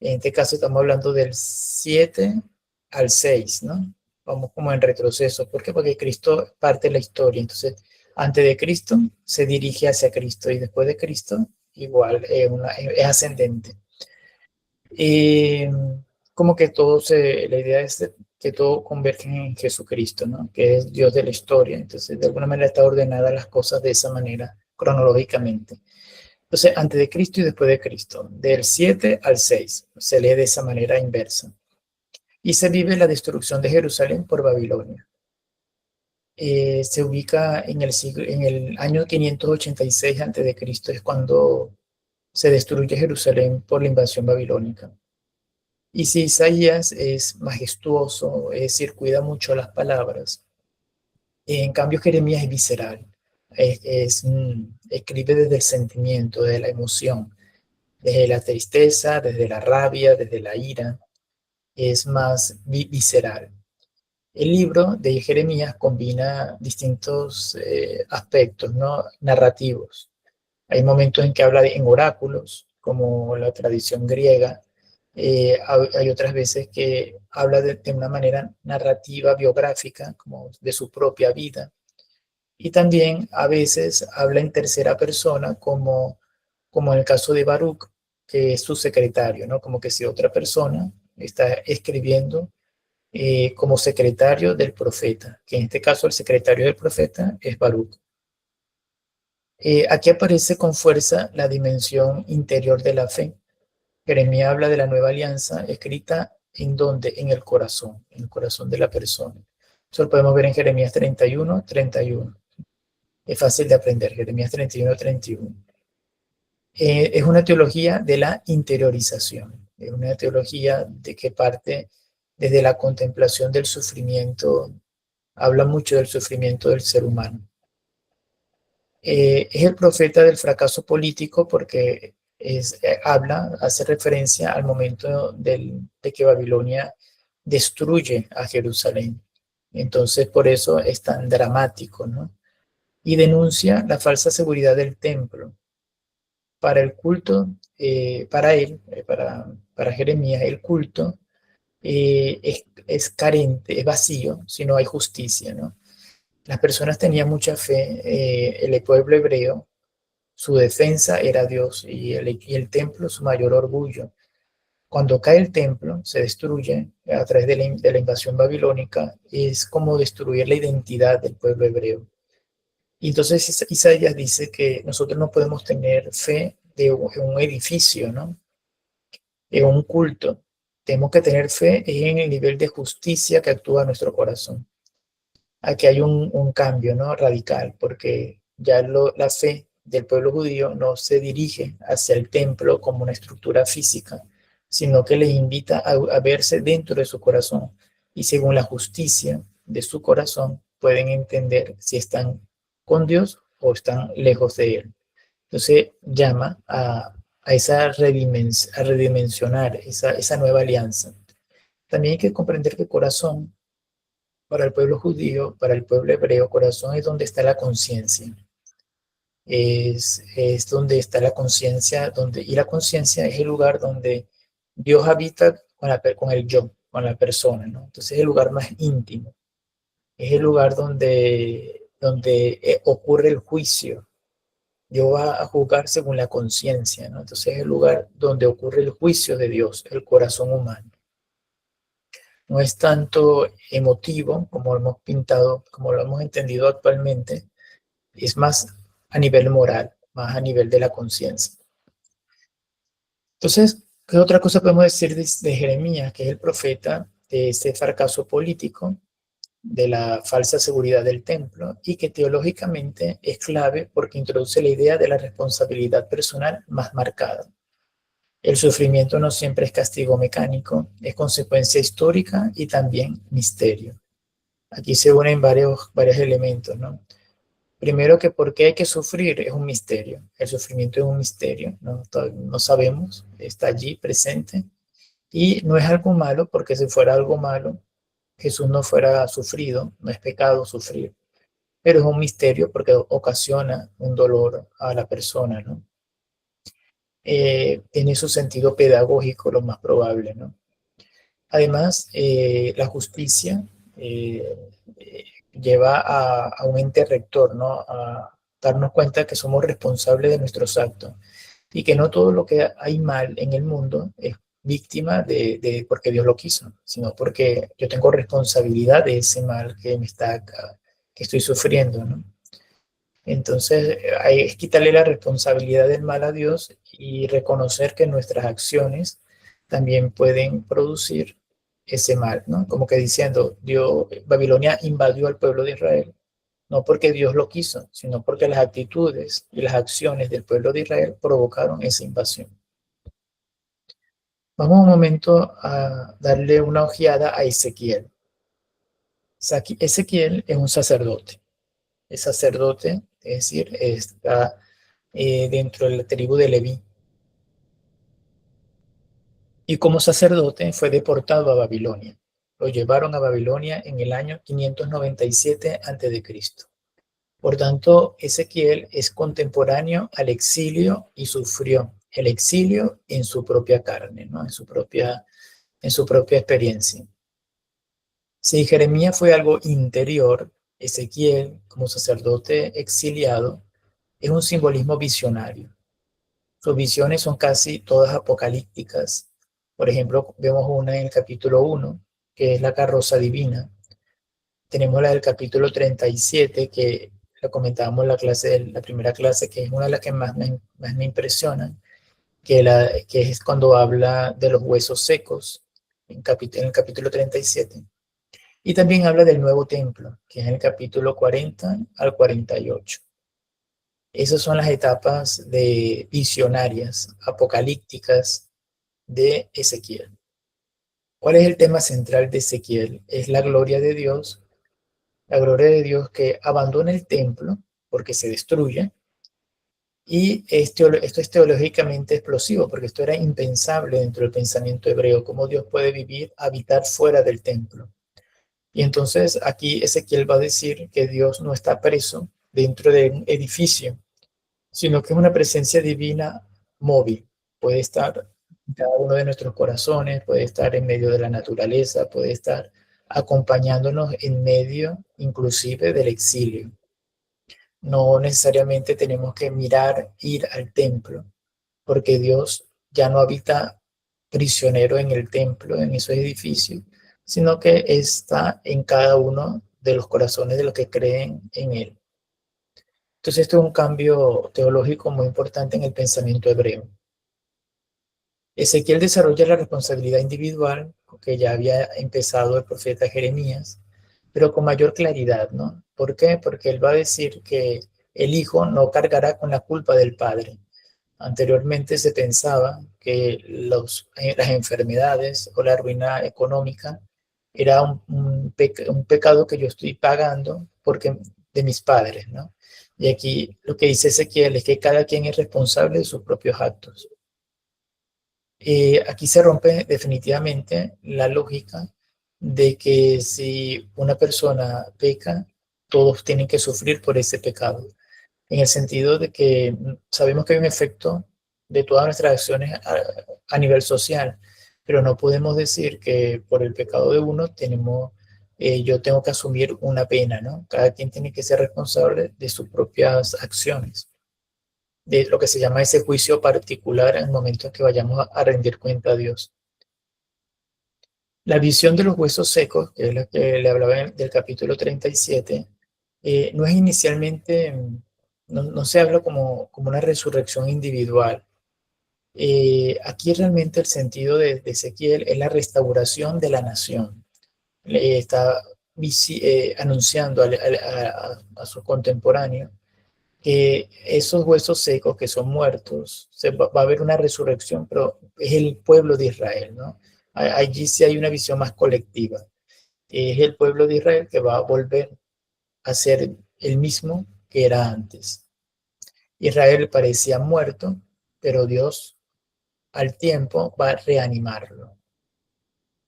A: en este caso estamos hablando del 7 al 6, ¿no? Vamos como en retroceso. ¿Por qué? Porque Cristo parte de la historia. Entonces, antes de Cristo se dirige hacia Cristo y después de Cristo igual es ascendente. Como que la idea es que todo converge en Jesucristo, ¿no? Que es Dios de la historia. Entonces, de alguna manera está ordenada las cosas de esa manera, cronológicamente. Entonces, antes de Cristo y después de Cristo, del 7 al 6, se lee de esa manera inversa. Y se vive la destrucción de Jerusalén por Babilonia. Se ubica en el año 586 antes de Cristo, es cuando se destruye Jerusalén por la invasión babilónica. Y si Isaías es majestuoso, es decir, cuida mucho las palabras, en cambio Jeremías es visceral, escribe desde el sentimiento, desde la emoción, desde la tristeza, desde la rabia, desde la ira, es más visceral. El libro de Jeremías combina distintos aspectos, ¿no? Narrativos. Hay momentos en que habla en oráculos, como la tradición griega. Hay otras veces que habla de una manera narrativa, biográfica, como de su propia vida. Y también a veces habla en tercera persona, como en el caso de Baruch, que es su secretario, ¿no? Como que si otra persona está escribiendo como secretario del profeta, que en este caso el secretario del profeta es Baruch. Aquí aparece con fuerza la dimensión interior de la fe. Jeremías habla de la nueva alianza escrita en donde, en el corazón de la persona. Eso lo podemos ver en Jeremías 31, 31. Es fácil de aprender, Jeremías 31, 31. Es una teología de la interiorización, es una teología de que parte desde la contemplación del sufrimiento, habla mucho del sufrimiento del ser humano. Es el profeta del fracaso político porque hace referencia al momento de que Babilonia destruye a Jerusalén. Entonces, por eso es tan dramático, ¿no? Y denuncia la falsa seguridad del templo. Para el culto, para Jeremías, el culto es carente, es vacío si no hay justicia, ¿no? Las personas tenían mucha fe, el pueblo hebreo, su defensa era Dios y el templo su mayor orgullo. Cuando cae el templo, se destruye a través de la invasión babilónica, es como destruir la identidad del pueblo hebreo. Y entonces Isaías dice que nosotros no podemos tener fe en un edificio, ¿no? En un culto. Tenemos que tener fe en el nivel de justicia que actúa en nuestro corazón. Aquí hay un cambio, ¿no? Radical, porque ya la fe del pueblo judío no se dirige hacia el templo como una estructura física, sino que les invita a verse dentro de su corazón. Y según la justicia de su corazón, pueden entender si están con Dios o están lejos de Él. Entonces llama a redimensionar esa nueva alianza. También hay que comprender que corazón, para el pueblo judío, para el pueblo hebreo, corazón es donde está la conciencia. Es donde está la conciencia, y la conciencia es el lugar donde Dios habita con el yo, con la persona, ¿no? Entonces es el lugar más íntimo. Es el lugar donde ocurre el juicio. Dios va a juzgar según la conciencia, ¿no? Entonces es el lugar donde ocurre el juicio de Dios, el corazón humano. No es tanto emotivo como lo hemos pintado, como lo hemos entendido actualmente, es más a nivel moral, más a nivel de la conciencia. Entonces, ¿qué otra cosa podemos decir de Jeremías, que es el profeta de ese fracaso político, de la falsa seguridad del templo, y que teológicamente es clave porque introduce la idea de la responsabilidad personal más marcada? El sufrimiento no siempre es castigo mecánico, es consecuencia histórica y también misterio. Aquí se unen varios elementos, ¿no? Primero, que por qué hay que sufrir es un misterio. El sufrimiento es un misterio, ¿no? No sabemos, está allí presente. Y no es algo malo, porque si fuera algo malo, Jesús no fuera sufrido, no es pecado sufrir, pero es un misterio porque ocasiona un dolor a la persona, ¿no? Tiene su sentido pedagógico, lo más probable, ¿no? Además, la justicia lleva a un ente rector, ¿no? A darnos cuenta que somos responsables de nuestros actos y que no todo lo que hay mal en el mundo es víctima de porque Dios lo quiso, sino porque yo tengo responsabilidad de ese mal que estoy sufriendo, ¿no? Entonces, es quitarle la responsabilidad del mal a Dios y reconocer que nuestras acciones también pueden producir ese mal, ¿no? Como que diciendo, Babilonia invadió al pueblo de Israel, no porque Dios lo quiso, sino porque las actitudes y las acciones del pueblo de Israel provocaron esa invasión. Vamos un momento a darle una ojeada a Ezequiel. Ezequiel es un sacerdote. Es sacerdote, es decir, está dentro de la tribu de Leví. Y como sacerdote fue deportado a Babilonia. Lo llevaron a Babilonia en el año 597 a.C. Por tanto, Ezequiel es contemporáneo al exilio y sufrió el exilio en su propia carne, ¿no? en su propia experiencia. Si Jeremías fue algo interior, Ezequiel, como sacerdote exiliado, es un simbolismo visionario. Sus visiones son casi todas apocalípticas. Por ejemplo, vemos una en el capítulo 1, que es la carroza divina. Tenemos la del capítulo 37, que la comentábamos en la primera clase, que es una de las que más me impresionan, que es cuando habla de los huesos secos, en el capítulo 37. Y también habla del nuevo templo, que es en el capítulo 40 al 48. Esas son las etapas visionarias, apocalípticas de Ezequiel. ¿Cuál es el tema central de Ezequiel? Es la gloria de Dios que abandona el templo porque se destruye. Y esto es teológicamente explosivo, porque esto era impensable dentro del pensamiento hebreo, cómo Dios puede habitar fuera del templo. Y entonces aquí Ezequiel va a decir que Dios no está preso dentro de un edificio, sino que es una presencia divina móvil. Puede estar en cada uno de nuestros corazones, puede estar en medio de la naturaleza, puede estar acompañándonos en medio inclusive del exilio. No necesariamente tenemos que ir al templo, porque Dios ya no habita prisionero en el templo, en esos edificios, sino que está en cada uno de los corazones de los que creen en Él. Entonces, esto es un cambio teológico muy importante en el pensamiento hebreo. Ezequiel desarrolla la responsabilidad individual, que ya había empezado el profeta Jeremías, pero con mayor claridad, ¿no? ¿Por qué? Porque él va a decir que el hijo no cargará con la culpa del padre. Anteriormente se pensaba que las enfermedades o la ruina económica era un pecado que yo estoy pagando de mis padres, ¿no? Y aquí lo que dice Ezequiel es que cada quien es responsable de sus propios actos. Aquí se rompe definitivamente la lógica de que si una persona peca, todos tienen que sufrir por ese pecado, en el sentido de que sabemos que hay un efecto de todas nuestras acciones a nivel social, pero no podemos decir que por el pecado de uno yo tengo que asumir una pena, ¿no? Cada quien tiene que ser responsable de sus propias acciones, de lo que se llama ese juicio particular en el momento en que vayamos a rendir cuenta a Dios. La visión de los huesos secos, que es la que le hablaba del capítulo 37, no es inicialmente, no se habla como una resurrección individual. Aquí realmente el sentido de Ezequiel es la restauración de la nación. Le está anunciando a su contemporáneo que esos huesos secos que son muertos, va a haber una resurrección, pero es el pueblo de Israel, ¿no? Allí sí hay una visión más colectiva. Es el pueblo de Israel que va a volver a ser el mismo que era antes. Israel parecía muerto, pero Dios al tiempo va a reanimarlo.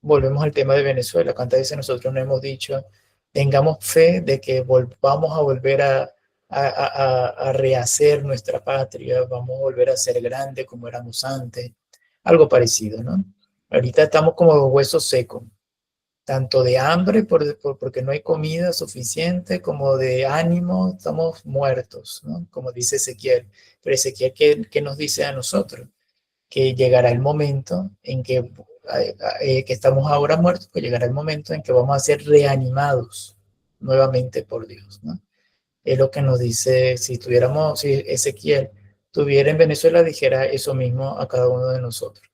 A: volvemos al tema de Venezuela. ¿Cuántas veces nosotros no hemos dicho, tengamos fe de que vamos a volver a rehacer nuestra patria, vamos a volver a ser grandes como éramos antes? Algo parecido, ¿no? Ahorita estamos como huesos secos, tanto de hambre porque no hay comida suficiente, como de ánimo, estamos muertos, ¿no? Como dice Ezequiel. Pero Ezequiel, ¿qué nos dice a nosotros? Que llegará el momento en que estamos ahora muertos, pues llegará el momento en que vamos a ser reanimados nuevamente por Dios, ¿no? Es lo que nos dice, si Ezequiel estuviera en Venezuela, dijera eso mismo a cada uno de nosotros.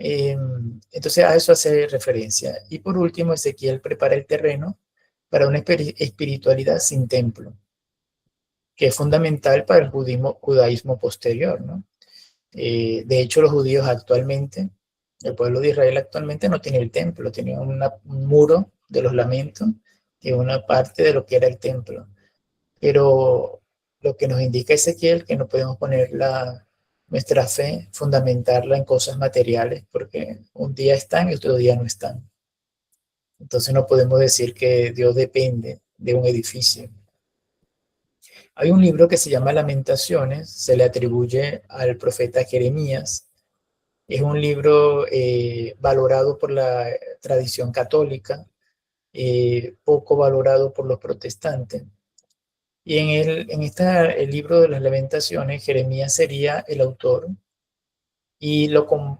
A: Entonces a eso hace referencia. Y por último, Ezequiel prepara el terreno para una espiritualidad sin templo, que es fundamental para el judaísmo posterior, ¿no? De hecho, los judíos actualmente, el pueblo de Israel actualmente no tiene el templo, tiene un muro de los lamentos, que es una parte de lo que era el templo. Pero lo que nos indica Ezequiel, que no podemos poner nuestra fe, fundamentarla en cosas materiales, porque un día están y otro día no están. Entonces no podemos decir que Dios depende de un edificio. Hay un libro que se llama Lamentaciones, se le atribuye al profeta Jeremías. Es un libro valorado por la tradición católica, poco valorado por los protestantes. Y en el libro de las Lamentaciones, Jeremías sería el autor y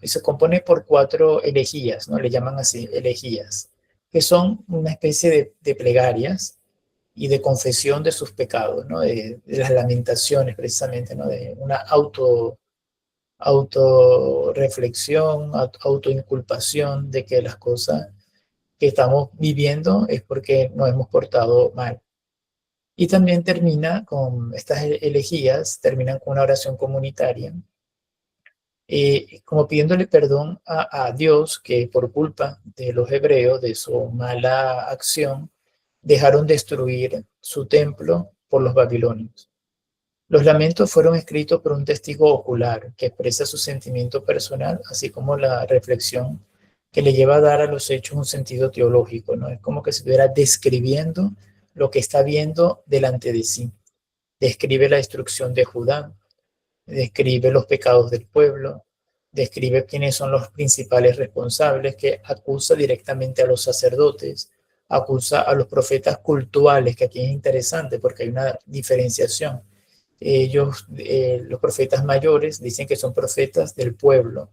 A: se compone por 4 elegías, ¿no? Le llaman así, elegías, que son una especie de plegarias y de confesión de sus pecados, ¿no? De las lamentaciones, precisamente, ¿no? De una autorreflexión, autoinculpación de que las cosas que estamos viviendo es porque nos hemos portado mal. Y también termina con estas elegías, terminan con una oración comunitaria, como pidiéndole perdón a Dios, que por culpa de los hebreos, de su mala acción, dejaron destruir su templo por los babilonios. Los lamentos fueron escritos por un testigo ocular que expresa su sentimiento personal, así como la reflexión que le lleva a dar a los hechos un sentido teológico, ¿no? Es como que se estuviera describiendo lo que está viendo delante de sí. Describe la destrucción de Judá, describe los pecados del pueblo, describe quiénes son los principales responsables, que acusa directamente a los sacerdotes, acusa a los profetas cultuales, que aquí es interesante porque hay una diferenciación. Ellos, los profetas mayores, dicen que son profetas del pueblo,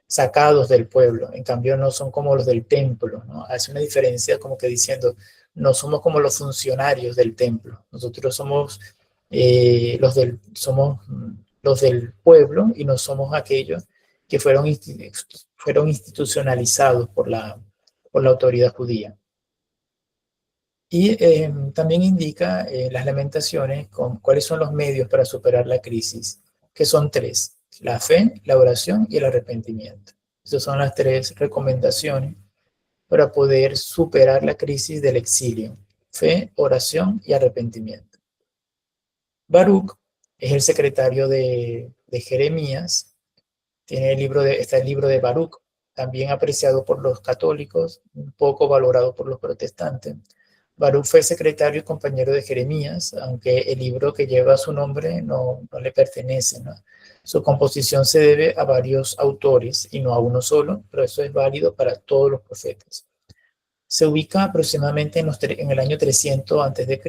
A: sacados del pueblo, en cambio no son como los del templo, ¿no? Hace una diferencia como que diciendo, no somos como los funcionarios del templo, nosotros somos los del pueblo y no somos aquellos que fueron institucionalizados por la autoridad judía. Y también indica las lamentaciones cuáles son los medios para superar la crisis, que son 3, la fe, la oración y el arrepentimiento. Esas son las 3 recomendaciones para poder superar la crisis del exilio: fe, oración y arrepentimiento. Baruch es el secretario de Jeremías. Está el libro de Baruch, también apreciado por los católicos, un poco valorado por los protestantes. Baruch fue secretario y compañero de Jeremías, aunque el libro que lleva su nombre no le pertenece, ¿no? Su composición se debe a varios autores y no a uno solo, pero eso es válido para todos los profetas. Se ubica aproximadamente en el año 300 a.C.,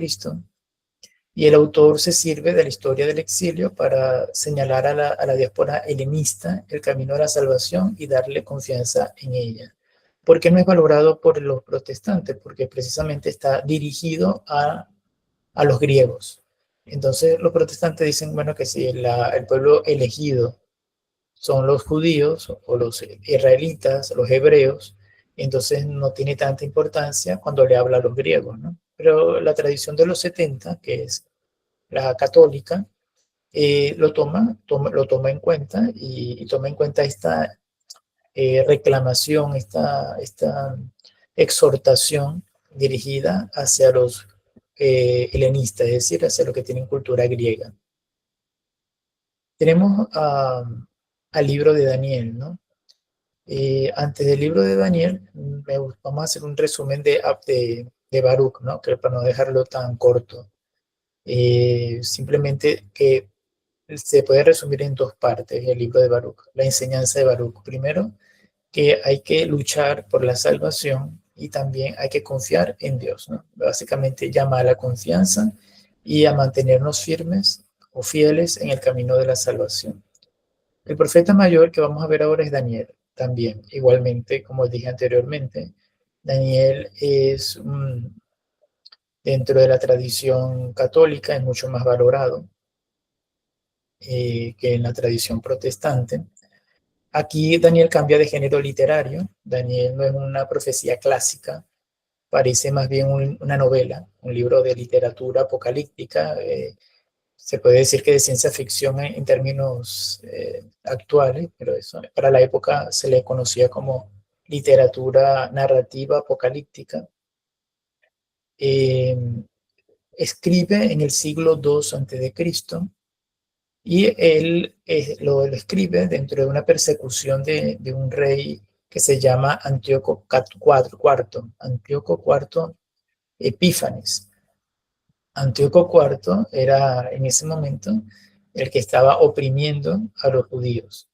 A: y el autor se sirve de la historia del exilio para señalar a la diáspora helenista el camino a la salvación y darle confianza en ella. ¿Por qué no es valorado por los protestantes? Porque precisamente está dirigido a los griegos. Entonces los protestantes dicen, bueno, que si el pueblo elegido son los judíos o los israelitas, los hebreos, entonces no tiene tanta importancia cuando le habla a los griegos, ¿no? Pero la tradición de los 70, que es la católica, lo toma en cuenta y toma en cuenta esta reclamación, esta exhortación dirigida hacia los helenistas, es decir, hacia los que tienen cultura griega. Tenemos al libro de Daniel, ¿no? Antes del libro de Daniel, vamos a hacer un resumen de Baruch, ¿no? Que para no dejarlo tan corto. Simplemente que se puede resumir en dos partes el libro de Baruch, la enseñanza de Baruch. Primero, que hay que luchar por la salvación y también hay que confiar en Dios, ¿no? Básicamente llama a la confianza y a mantenernos firmes o fieles en el camino de la salvación. El profeta mayor que vamos a ver ahora es Daniel, también, igualmente, como dije anteriormente. Daniel es, dentro de la tradición católica, es mucho más valorado que en la tradición protestante. Aquí Daniel cambia de género literario. Daniel no es una profecía clásica, parece más bien una novela, un libro de literatura apocalíptica. Se puede decir que de ciencia ficción en términos actuales, pero eso para la época se le conocía como literatura narrativa apocalíptica. Escribe en el siglo II a.C. y él lo escribe dentro de una persecución de un rey que se llama Antíoco IV, Antíoco IV Epífanes. Antíoco IV era en ese momento el que estaba oprimiendo a los judíos.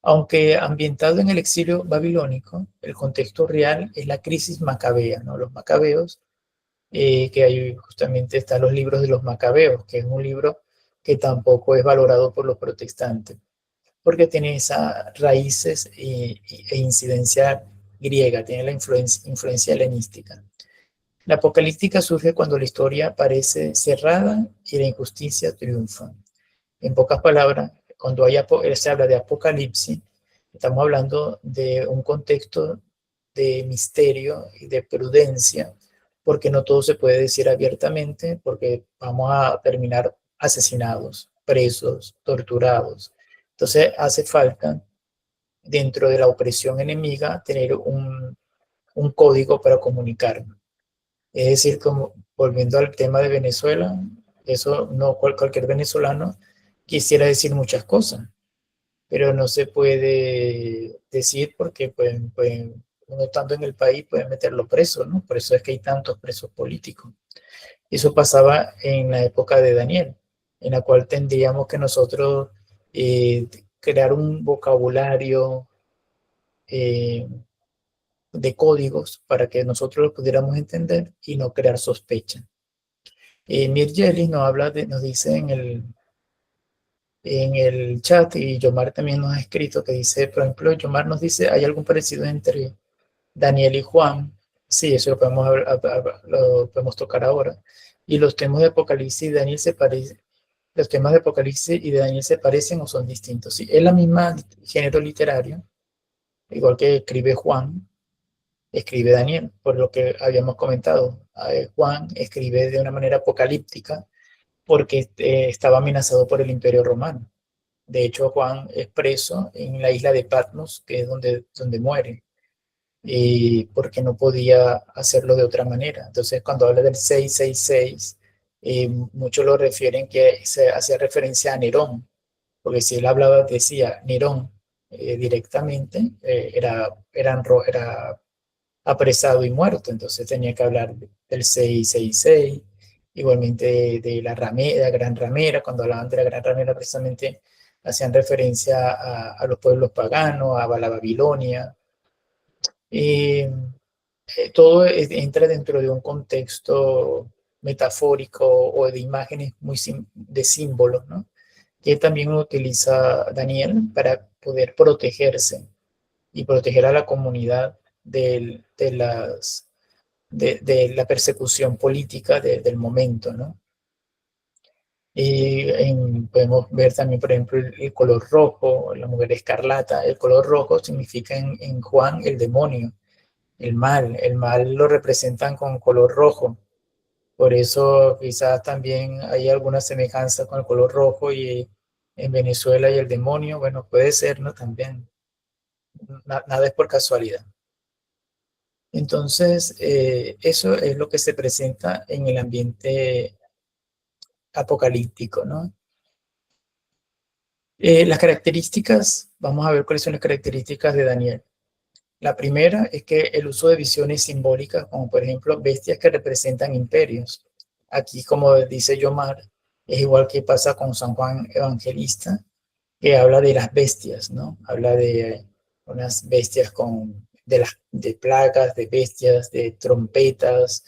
A: Aunque ambientado en el exilio babilónico, el contexto real es la crisis macabea, ¿no? Los macabeos, que ahí justamente están los libros de los macabeos, que es un libro que tampoco es valorado por los protestantes, porque tiene esas raíces e incidencia griega, tiene la influencia helenística. La apocalíptica surge cuando la historia parece cerrada y la injusticia triunfa. En pocas palabras, cuando se habla de apocalipsis, estamos hablando de un contexto de misterio y de prudencia, porque no todo se puede decir abiertamente, porque vamos a terminar asesinados, presos, torturados. Entonces hace falta, dentro de la opresión enemiga, tener un código para comunicarnos. Es decir, como volviendo al tema de Venezuela, eso no cualquier venezolano quisiera decir muchas cosas, pero no se puede decir porque uno estando en el país pueden meterlo preso, ¿no? Por eso es que hay tantos presos políticos. Eso pasaba en la época de Daniel, en la cual tendríamos que nosotros crear un vocabulario de códigos para que nosotros lo pudiéramos entender y no crear sospecha. Mirjelis nos dice en el chat, y Yomar también nos ha escrito, que dice, por ejemplo, Yomar nos dice, ¿hay algún parecido entre Daniel y Juan? Sí, eso lo podemos tocar ahora. Y los temas de Apocalipsis y Daniel se parecen. Los temas de Apocalipsis y de Daniel se parecen o son distintos. Sí, es la misma género literario, igual que escribe Juan, escribe Daniel, por lo que habíamos comentado. Juan escribe de una manera apocalíptica porque estaba amenazado por el Imperio Romano. De hecho, Juan es preso en la isla de Patmos, que es donde muere, porque no podía hacerlo de otra manera. Entonces, cuando habla del 666, muchos lo refieren que se hacía referencia a Nerón, porque si él hablaba, decía Nerón directamente, era apresado y muerto, entonces tenía que hablar del 666, igualmente de la gran ramera, cuando hablaban de la gran ramera precisamente hacían referencia a los pueblos paganos, a la Babilonia. Todo entra dentro de un contexto metafórico o de imágenes de símbolos, ¿no? Que también utiliza Daniel para poder protegerse y proteger a la comunidad de la persecución política del momento, ¿no? Podemos ver también, por ejemplo, el color rojo, la mujer escarlata. El color rojo significa en Juan el demonio, el mal. El mal lo representan con color rojo. Por eso quizás también hay alguna semejanza con el color rojo y en Venezuela y el demonio. Bueno, puede ser, ¿no? También. Nada es por casualidad. Entonces, eso es lo que se presenta en el ambiente apocalíptico, ¿no? Las características, vamos a ver cuáles son las características de Daniel. La primera es que el uso de visiones simbólicas, como por ejemplo bestias que representan imperios. Aquí, como dice Yomar, es igual que pasa con San Juan Evangelista, que habla de las bestias, ¿no? Habla de unas bestias de plagas, de bestias, de trompetas,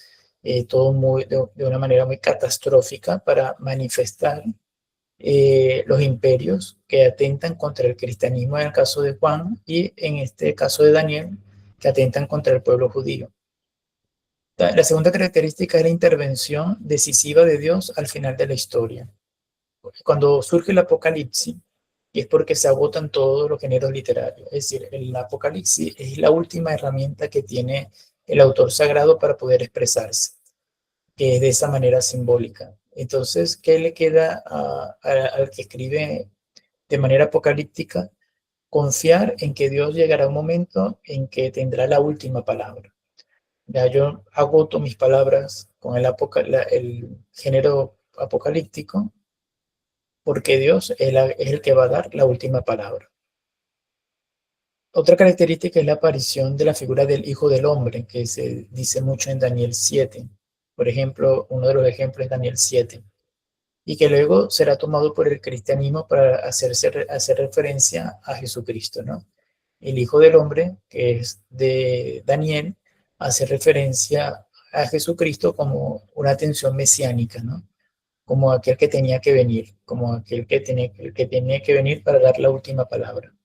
A: todo de una manera muy catastrófica para manifestar los imperios que atentan contra el cristianismo en el caso de Juan y en este caso de Daniel, que atentan contra el pueblo judío. La segunda característica es la intervención decisiva de Dios al final de la historia. Cuando surge el Apocalipsis, y es porque se agotan todos los géneros literarios. Es decir, el Apocalipsis es la última herramienta que tiene el autor sagrado para poder expresarse, que es de esa manera simbólica. Entonces, ¿qué le queda al que escribe de manera apocalíptica? Confiar en que Dios llegará un momento en que tendrá la última palabra. Ya yo agoto mis palabras con el género apocalíptico, porque Dios es el que va a dar la última palabra. Otra característica es la aparición de la figura del Hijo del Hombre, que se dice mucho en Daniel 7. Por ejemplo, uno de los ejemplos es Daniel 7. Y que luego será tomado por el cristianismo para hacer referencia a Jesucristo, ¿no? El Hijo del Hombre, que es de Daniel, hace referencia a Jesucristo como una atención mesiánica, ¿no? Como aquel que tenía que venir, como aquel que tenía que venir para dar la última palabra.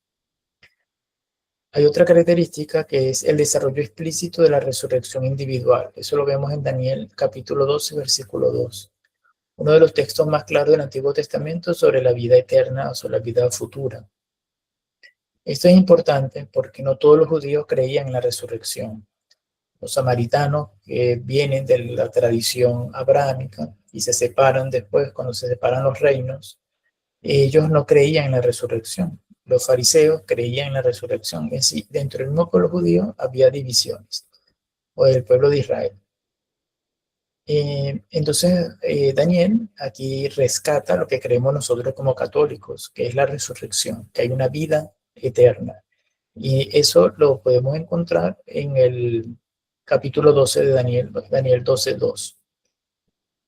A: Hay otra característica que es el desarrollo explícito de la resurrección individual. Eso lo vemos en Daniel capítulo 12, versículo 2. Uno de los textos más claros del Antiguo Testamento sobre la vida eterna o sobre la vida futura. Esto es importante porque no todos los judíos creían en la resurrección. Los samaritanos, que vienen de la tradición abrámica y se separan después, cuando se separan los reinos, ellos no creían en la resurrección. Los fariseos creían en la resurrección. Es decir, dentro del mismo pueblo judío había divisiones, o del pueblo de Israel. Entonces, Daniel aquí rescata lo que creemos nosotros como católicos, que es la resurrección, que hay una vida eterna. Y eso lo podemos encontrar en el capítulo 12 de Daniel, Daniel 12:2.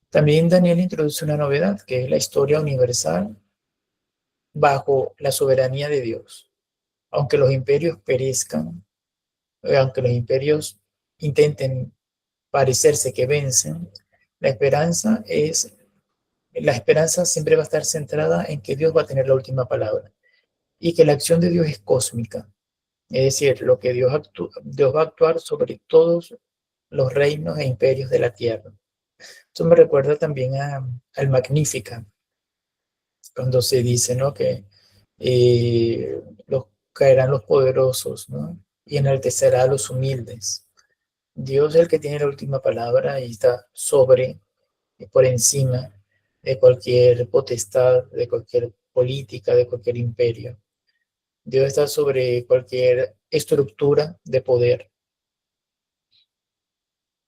A: También Daniel introduce una novedad, que es la historia universal bajo la soberanía de Dios. Aunque los imperios perezcan, aunque los imperios intenten parecerse que vencen, la esperanza siempre va a estar centrada en que Dios va a tener la última palabra y que la acción de Dios es cósmica. Es decir, lo que Dios va a actuar sobre todos los reinos e imperios de la tierra. Esto me recuerda también al Magnificat, cuando se dice, ¿no?, que caerán los poderosos, ¿no?, y enaltecerá a los humildes. Dios es el que tiene la última palabra y está por encima de cualquier potestad, de cualquier política, de cualquier imperio. Dios está sobre cualquier estructura de poder.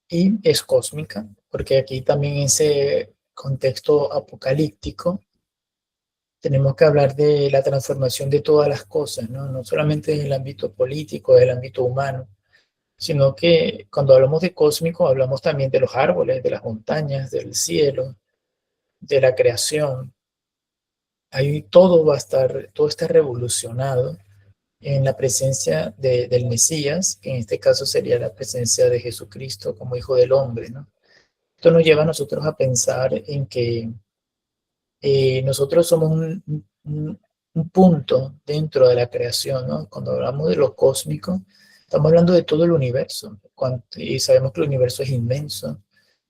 A: Y es cósmica, porque aquí también en ese contexto apocalíptico tenemos que hablar de la transformación de todas las cosas, ¿no? No solamente en el ámbito político, en el ámbito humano, sino que cuando hablamos de cósmico hablamos también de los árboles, de las montañas, del cielo, de la creación. Ahí todo está revolucionado en la presencia del Mesías, que en este caso sería la presencia de Jesucristo como Hijo del Hombre, ¿no? Esto nos lleva a nosotros a pensar en que nosotros somos un punto dentro de la creación, ¿no? Cuando hablamos de lo cósmico, estamos hablando de todo el universo, y sabemos que el universo es inmenso,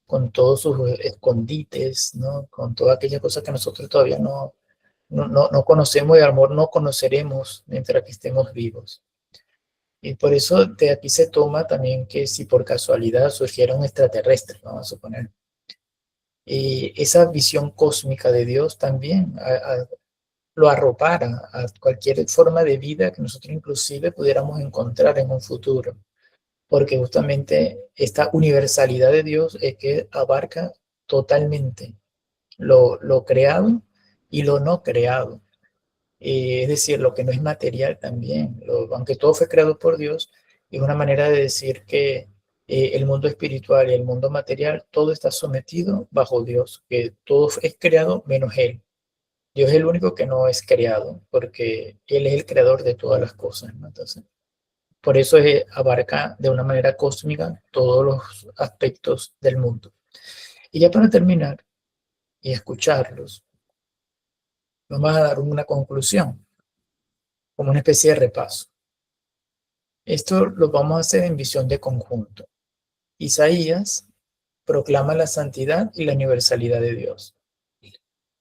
A: con todos sus escondites, ¿no? Con todas aquellas cosas que nosotros todavía no conocemos y a lo mejor no conoceremos mientras que estemos vivos. Y por eso de aquí se toma también que si por casualidad surgiera un extraterrestre, vamos a suponer, esa visión cósmica de Dios también lo arropara a cualquier forma de vida que nosotros inclusive pudiéramos encontrar en un futuro, porque justamente esta universalidad de Dios es que abarca totalmente lo creado y lo no creado. Es decir, lo que no es material también, aunque todo fue creado por Dios, Es una manera de decir que el mundo espiritual y el mundo material, todo está sometido bajo Dios, que todo es creado menos Él. Dios es el único que no es creado, porque Él es el creador de todas las cosas, ¿no? Entonces, por eso abarca de una manera cósmica todos los aspectos del mundo. Y ya para terminar y escucharlos, vamos a dar una conclusión, como una especie de repaso. Esto lo vamos a hacer en visión de conjunto. Isaías proclama la santidad y la universalidad de Dios.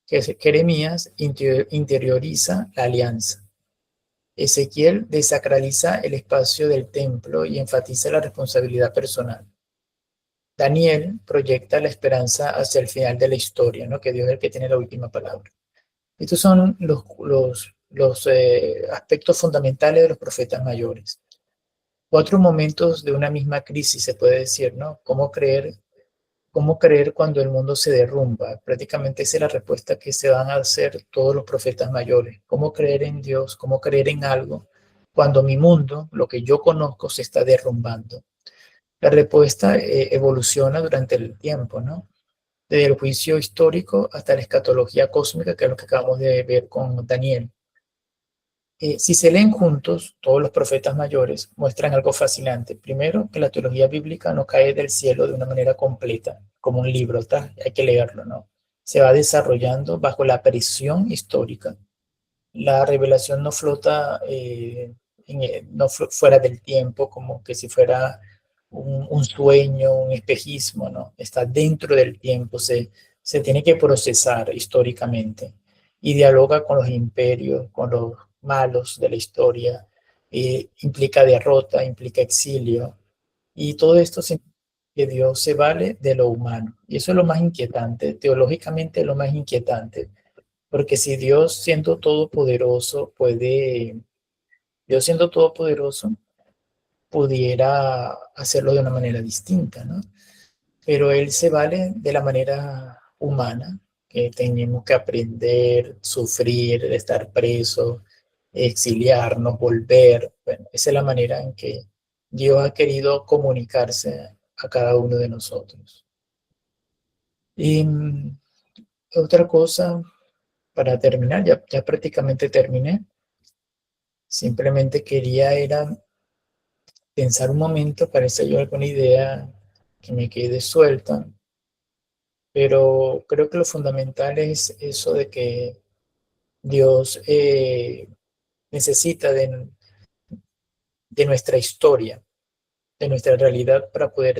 A: Jeremías interioriza la alianza. Ezequiel desacraliza el espacio del templo y enfatiza la responsabilidad personal. Daniel proyecta la esperanza hacia el final de la historia, ¿no? Que Dios es el que tiene la última palabra. Estos son los aspectos fundamentales de los profetas mayores. 4 momentos de una misma crisis, se puede decir, ¿no? ¿Cómo creer cuando el mundo se derrumba? Prácticamente esa es la respuesta que se van a hacer todos los profetas mayores. ¿Cómo creer en Dios? ¿Cómo creer en algo cuando mi mundo, lo que yo conozco, se está derrumbando? La respuesta evoluciona durante el tiempo, ¿no? Desde el juicio histórico hasta la escatología cósmica, que es lo que acabamos de ver con Daniel. Si se leen juntos, todos los profetas mayores muestran algo fascinante. Primero, que la teología bíblica no cae del cielo de una manera completa, como un libro, hay que leerlo, ¿no? Se va desarrollando bajo la presión histórica. La revelación no flota no fuera del tiempo, como que si fuera un sueño, un espejismo, ¿no? Está dentro del tiempo, se tiene que procesar históricamente y dialoga con los imperios, con los malos de la historia, implica derrota, implica exilio, y todo esto significa que Dios se vale de lo humano. Y eso es lo más inquietante, teológicamente lo más inquietante, porque si Dios siendo todopoderoso Dios siendo todopoderoso, pudiera hacerlo de una manera distinta, ¿no? Pero Él se vale de la manera humana, que tenemos que aprender, sufrir, estar preso, exiliarnos, volver. Bueno, esa es la manera en que Dios ha querido comunicarse a cada uno de nosotros. Y otra cosa, para terminar, ya prácticamente terminé. Simplemente era pensar un momento, parece yo alguna idea que me quede suelta, pero creo que lo fundamental es eso de que Dios necesita de nuestra historia, de nuestra realidad para poder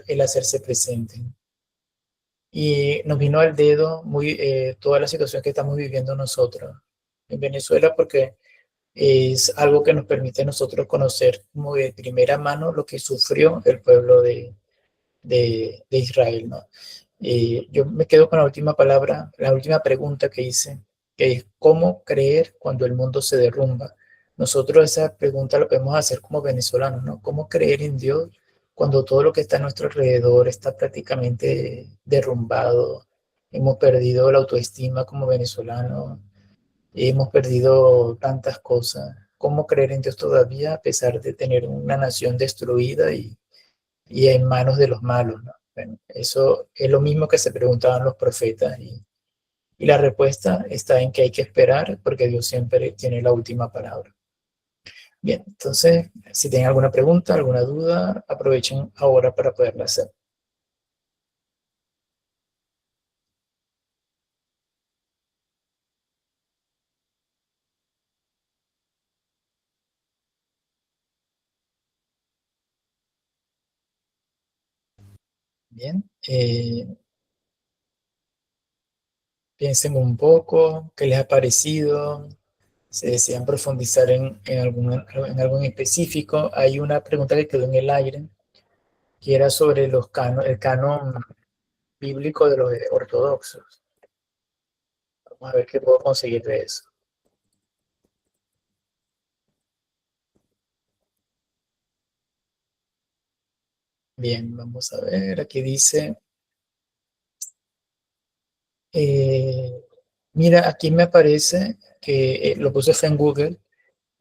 A: él hacerse presente. Y nos vino al dedo toda la situación que estamos viviendo nosotros en Venezuela, porque es algo que nos permite a nosotros conocer como de primera mano lo que sufrió el pueblo de Israel, ¿no? Yo me quedo con la última palabra, la última pregunta que hice, que es ¿cómo creer cuando el mundo se derrumba? Nosotros esa pregunta la podemos hacer como venezolanos, ¿no? ¿Cómo creer en Dios cuando todo lo que está a nuestro alrededor está prácticamente derrumbado? Hemos perdido la autoestima como venezolanos, hemos perdido tantas cosas. ¿Cómo creer en Dios todavía a pesar de tener una nación destruida y en manos de los malos, ¿no? Bueno, eso es lo mismo que se preguntaban los profetas y la respuesta está en que hay que esperar porque Dios siempre tiene la última palabra. Bien, entonces, si tienen alguna pregunta, alguna duda, aprovechen ahora para poderla hacer. Bien, piensen un poco, qué les ha parecido, si desean profundizar en algo en específico. Hay una pregunta que quedó en el aire, que era sobre el canon bíblico de los ortodoxos. Vamos a ver qué puedo conseguir de eso. Bien, vamos a ver, aquí dice, mira, aquí me aparece que lo puse fue en Google,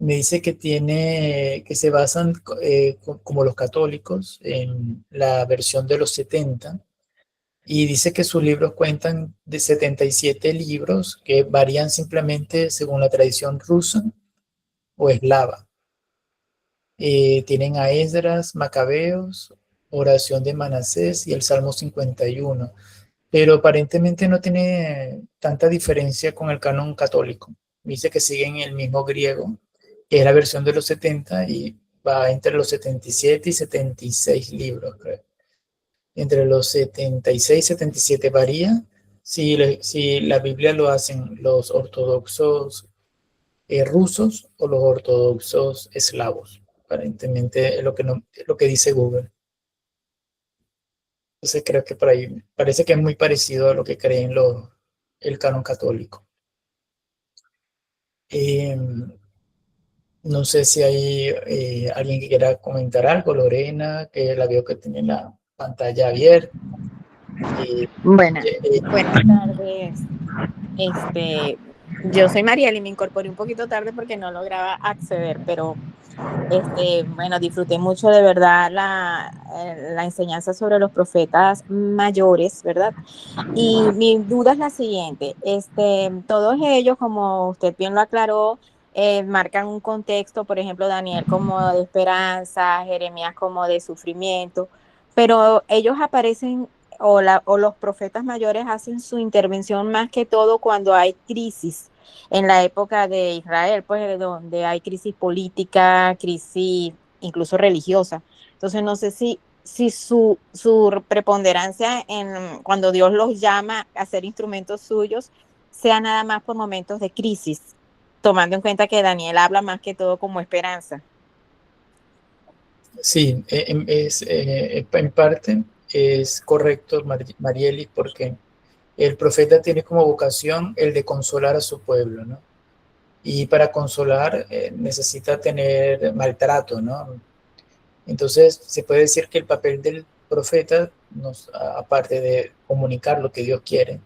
A: Me dice que se basan, como los católicos, en la versión de los 70, y dice que sus libros cuentan de 77 libros que varían simplemente según la tradición rusa o eslava. Tienen a Esdras, Macabeos, Oración de Manasés y el Salmo 51, pero aparentemente no tiene tanta diferencia con el canon católico. Dice que siguen el mismo griego, que es la versión de los 70, y va entre los 77 y 76 libros, creo. Entre los 76 y 77 varía si la Biblia lo hacen los ortodoxos rusos o los ortodoxos eslavos. Aparentemente es lo que dice Google. Entonces creo que por ahí parece que es muy parecido a lo que creen el canon católico. No sé si hay alguien que quiera comentar algo. Lorena, que la veo que tiene la pantalla abierta.
D: Buenas tardes. Yo soy Mariel y me incorporé un poquito tarde porque no lograba acceder, pero bueno, disfruté mucho de verdad la enseñanza sobre los profetas mayores, ¿verdad? Y mi duda es la siguiente, todos ellos, como usted bien lo aclaró, marcan un contexto, por ejemplo, Daniel como de esperanza, Jeremías como de sufrimiento, pero ellos aparecen, o los profetas mayores hacen su intervención más que todo cuando hay crisis. En la época de Israel, pues donde hay crisis política, crisis incluso religiosa. Entonces no sé si su preponderancia cuando Dios los llama a ser instrumentos suyos sea nada más por momentos de crisis, tomando en cuenta que Daniel habla más que todo como esperanza.
A: Sí, en parte es correcto, Marielis, porque el profeta tiene como vocación el de consolar a su pueblo, ¿no? Y para consolar necesita tener maltrato, ¿no? Entonces se puede decir que el papel del profeta, aparte de comunicar lo que Dios quiere,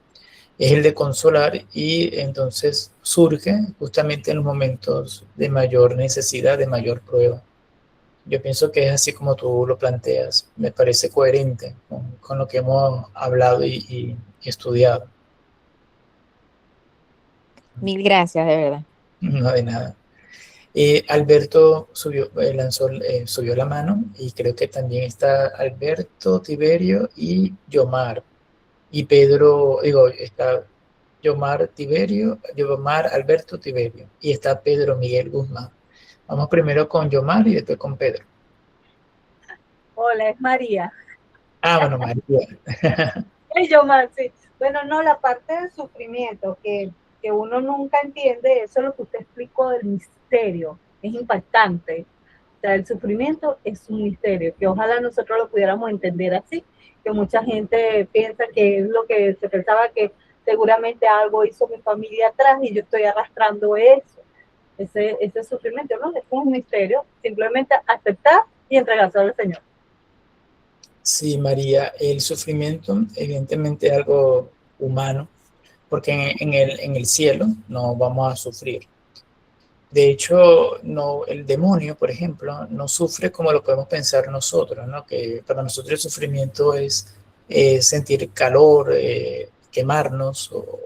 A: es el de consolar, y entonces surge justamente en los momentos de mayor necesidad, de mayor prueba. Yo pienso que es así como tú lo planteas. Me parece coherente con lo que hemos hablado y estudiado.
D: Mil gracias, de verdad.
A: No de nada. Alberto subió la mano, y creo que también está Alberto, Tiberio y Yomar. Y Pedro, está Yomar, Tiberio, Yomar, Alberto, Tiberio. Y está Pedro Miguel Guzmán. Vamos primero con Yomar y después con Pedro.
E: Hola, es María.
A: Bueno, María.
E: Es Yomar, sí. Bueno, no, la parte del sufrimiento que uno nunca entiende, eso es lo que usted explicó del misterio, es impactante. O sea, el sufrimiento es un misterio, que ojalá nosotros lo pudiéramos entender así, que mucha gente piensa que es lo que se pensaba, que seguramente algo hizo mi familia atrás y yo estoy arrastrando eso, ese sufrimiento, ¿no? Es un misterio, simplemente aceptar y entregarse al Señor.
A: Sí, María, el sufrimiento evidentemente es algo humano, porque en el cielo no vamos a sufrir. De hecho, no, el demonio, por ejemplo, no sufre como lo podemos pensar nosotros, ¿no? Que para nosotros el sufrimiento es sentir calor, quemarnos, o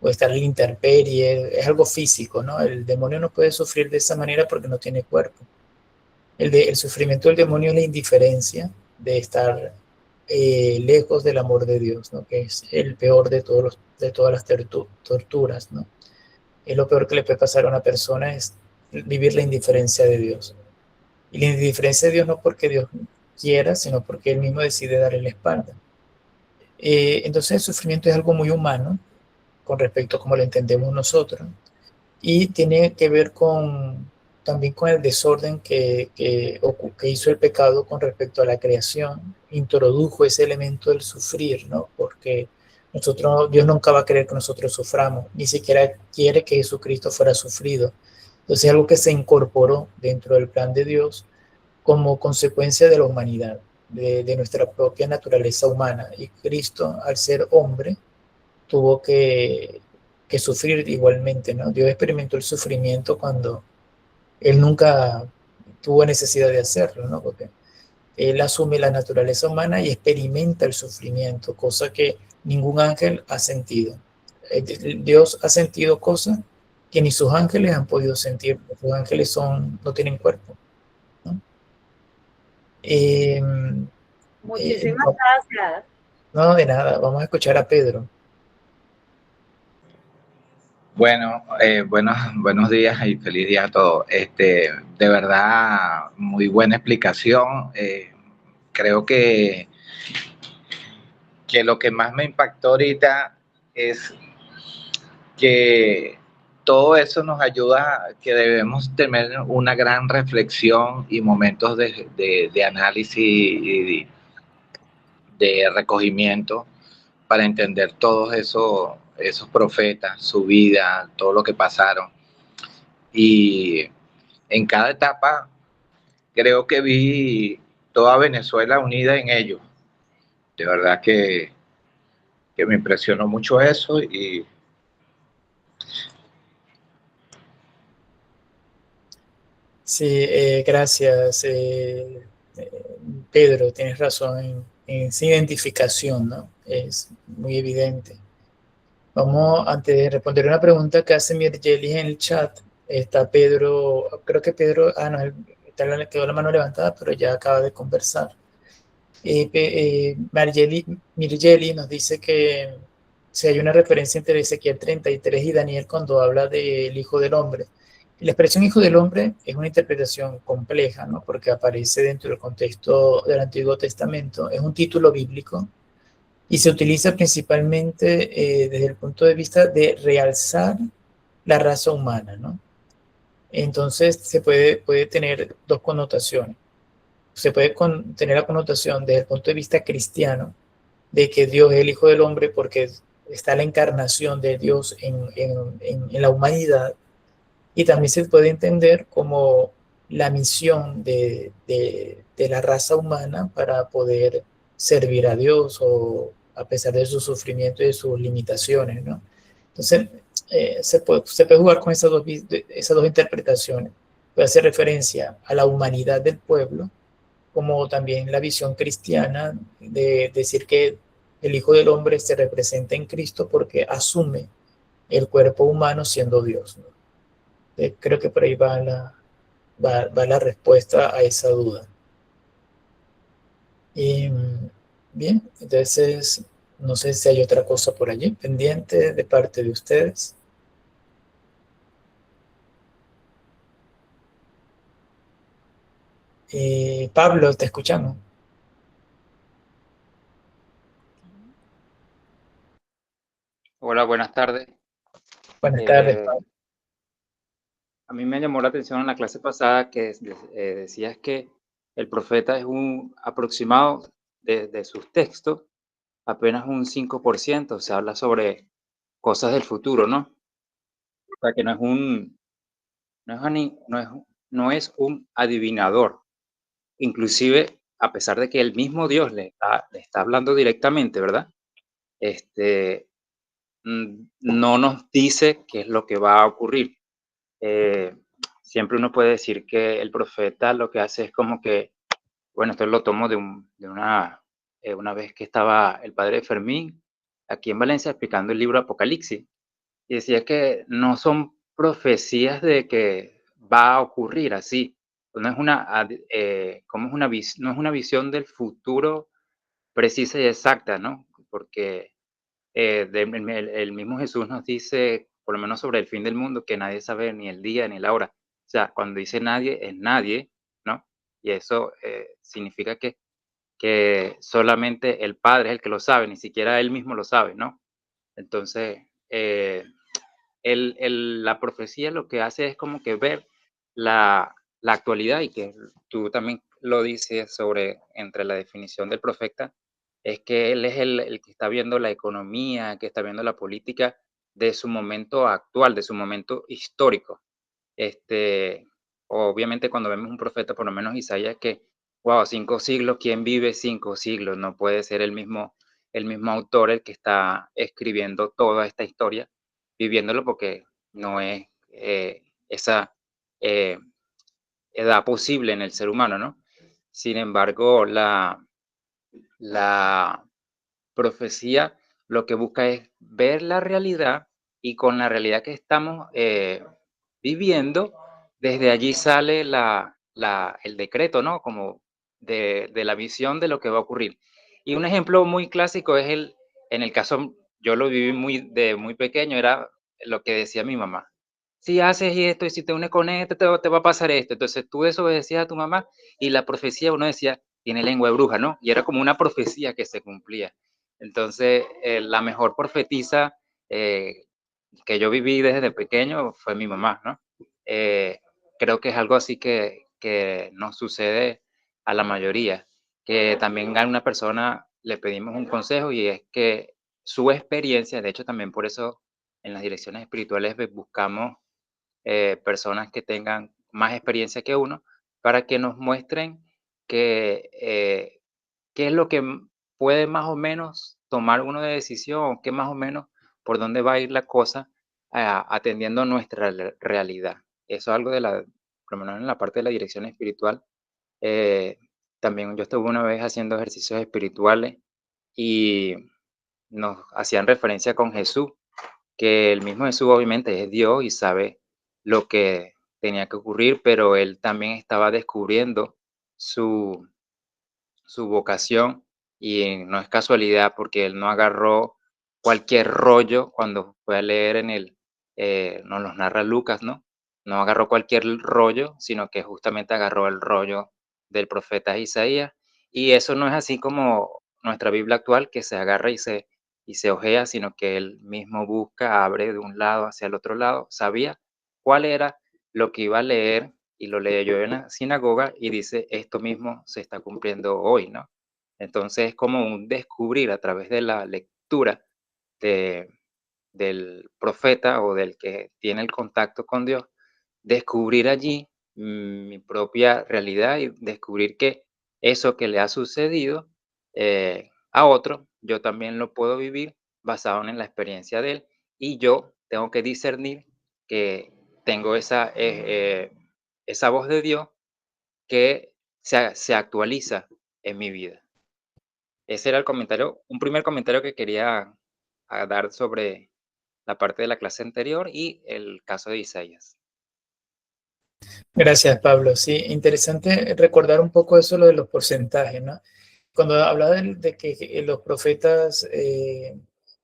A: estar en la intemperie, es algo físico, ¿no? El demonio no puede sufrir de esa manera porque no tiene cuerpo. El sufrimiento del demonio es la indiferencia de estar lejos del amor de Dios, ¿no? Que es el peor de todas las torturas, ¿no? Es lo peor que le puede pasar a una persona, es vivir la indiferencia de Dios. Y la indiferencia de Dios no porque Dios quiera, sino porque Él mismo decide darle la espalda. Entonces el sufrimiento es algo muy humano con respecto a cómo lo entendemos nosotros, y tiene que ver también con el desorden que hizo el pecado con respecto a la creación. Introdujo ese elemento del sufrir, ¿no? Porque Dios nunca va a querer que nosotros suframos, ni siquiera quiere que Jesucristo fuera sufrido. Entonces es algo que se incorporó dentro del plan de Dios como consecuencia de la humanidad, de nuestra propia naturaleza humana. Y Cristo, al ser hombre, tuvo que sufrir igualmente, ¿no? Dios experimentó el sufrimiento cuando él nunca tuvo necesidad de hacerlo, ¿no? Porque él asume la naturaleza humana y experimenta el sufrimiento, cosa que ningún ángel ha sentido. Dios ha sentido cosas que ni sus ángeles han podido sentir, porque sus ángeles no tienen cuerpo, ¿no? Eh,
E: Muchísimas
A: no,
E: gracias.
A: no, de nada, vamos a escuchar a Pedro.
F: Bueno, buenos días y feliz día a todos. De verdad, muy buena explicación. Creo que lo que más me impactó ahorita es que todo eso nos ayuda, que debemos tener una gran reflexión y momentos de análisis y de recogimiento para entender todos esos profetas, su vida, todo lo que pasaron. Y en cada etapa creo que vi toda Venezuela unida en ellos. De verdad que me impresionó mucho eso y
A: Sí, gracias, Pedro, tienes razón en esa identificación, ¿no? Es muy evidente. Vamos, antes de responder una pregunta que hace Mirgelis en el chat, está Pedro, creo que Pedro, no, quedó la mano levantada, pero ya acaba de conversar. Mirgelis nos dice que si hay una referencia entre Ezequiel 33 y Daniel cuando habla del Hijo del Hombre. La expresión Hijo del Hombre es una interpretación compleja, ¿no? Porque aparece dentro del contexto del Antiguo Testamento, es un título bíblico y se utiliza principalmente desde el punto de vista de realzar la raza humana, ¿no? Entonces se puede tener dos connotaciones. Se puede tener la connotación desde el punto de vista cristiano, de que Dios es el Hijo del Hombre porque está la encarnación de Dios en la humanidad, y también se puede entender como la misión de la raza humana para poder servir a Dios o a pesar de su sufrimiento y de sus limitaciones, ¿no? Entonces, se puede jugar con esas dos interpretaciones. Puede hacer referencia a la humanidad del pueblo, como también la visión cristiana de decir que el Hijo del Hombre se representa en Cristo porque asume el cuerpo humano siendo Dios, ¿no? Creo que por ahí va la respuesta a esa duda. Y, bien, entonces no sé si hay otra cosa por allí pendiente de parte de ustedes. Pablo, te escuchamos.
G: Hola, buenas tardes.
A: Buenas tardes,
G: Eh,
A: Pablo.
G: a mí me llamó la atención en la clase pasada que decías que el profeta es un aproximado de sus textos, apenas un 5%, se habla sobre cosas del futuro, ¿no? O sea, que no es un adivinador. Inclusive, a pesar de que el mismo Dios le está hablando directamente, ¿verdad? No nos dice qué es lo que va a ocurrir. Siempre uno puede decir que el profeta lo que hace es como que, bueno, esto lo tomo una vez que estaba el padre Fermín aquí en Valencia explicando el libro Apocalipsis, y decía que no son profecías de que va a ocurrir así, no es no es una visión del futuro precisa y exacta, ¿no? Porque el mismo Jesús nos dice, por lo menos sobre el fin del mundo, que nadie sabe ni el día ni la hora. O sea, cuando dice nadie, es nadie, ¿no? Y eso significa que solamente el Padre es el que lo sabe, ni siquiera él mismo lo sabe, ¿no? Entonces, la profecía lo que hace es como que ver la actualidad, y que tú también lo dices sobre entre la definición del profeta, es que él es el que está viendo la economía, que está viendo la política de su momento actual, de su momento histórico. Obviamente cuando vemos un profeta, por lo menos Isaías, que, wow, 5 siglos, ¿quién vive 5 siglos? No puede ser el mismo autor el que está escribiendo toda esta historia, viviéndolo, porque no es esa, eh, edad posible en el ser humano, ¿no? Sin embargo, la profecía lo que busca es ver la realidad, y con la realidad que estamos viviendo, desde allí sale el decreto, ¿no? Como de la visión de lo que va a ocurrir. Y un ejemplo muy clásico es en el caso, yo lo viví de muy pequeño, era lo que decía mi mamá. Si haces esto y si te unes con esto, te va a pasar esto. Entonces tú desobedecías a tu mamá, y la profecía, uno decía, tiene lengua de bruja, ¿no? Y era como una profecía que se cumplía. Entonces, la mejor profetisa que yo viví desde pequeño fue mi mamá, ¿no? Creo que es algo así que nos sucede a la mayoría, que también a una persona le pedimos un consejo, y es que su experiencia, de hecho también por eso en las direcciones espirituales buscamos personas que tengan más experiencia que uno, para que nos muestren qué es lo que puede más o menos tomar uno de decisión, o qué más o menos por dónde va a ir la cosa, atendiendo nuestra realidad. Eso es algo por lo menos en la parte de la dirección espiritual. eh, También yo estuve una vez haciendo ejercicios espirituales, y nos hacían referencia con Jesús, que el mismo Jesús obviamente es Dios y sabe lo que tenía que ocurrir, pero él también estaba descubriendo su, su vocación, y no es casualidad porque él no agarró cualquier rollo cuando fue a leer nos los narra Lucas, ¿no? No agarró cualquier rollo, sino que justamente agarró el rollo del profeta Isaías, y eso no es así como nuestra Biblia actual, que se agarra y se ojea, sino que él mismo busca, abre de un lado hacia el otro lado, sabía cuál era lo que iba a leer, y lo leyó en la sinagoga y dice, esto mismo se está cumpliendo hoy, ¿no? Entonces es como un descubrir a través de la lectura de, del profeta, o del que tiene el contacto con Dios, descubrir allí mi propia realidad, y descubrir que eso que le ha sucedido a otro, yo también lo puedo vivir basado en la experiencia de él, y yo tengo que discernir que tengo esa voz de Dios que se actualiza en mi vida. Ese era un primer comentario que quería dar sobre la parte de la clase anterior y el caso de Isaías.
A: Gracias, Pablo. Sí, interesante recordar un poco eso, lo de los porcentajes, ¿no? Cuando hablaba de que los profetas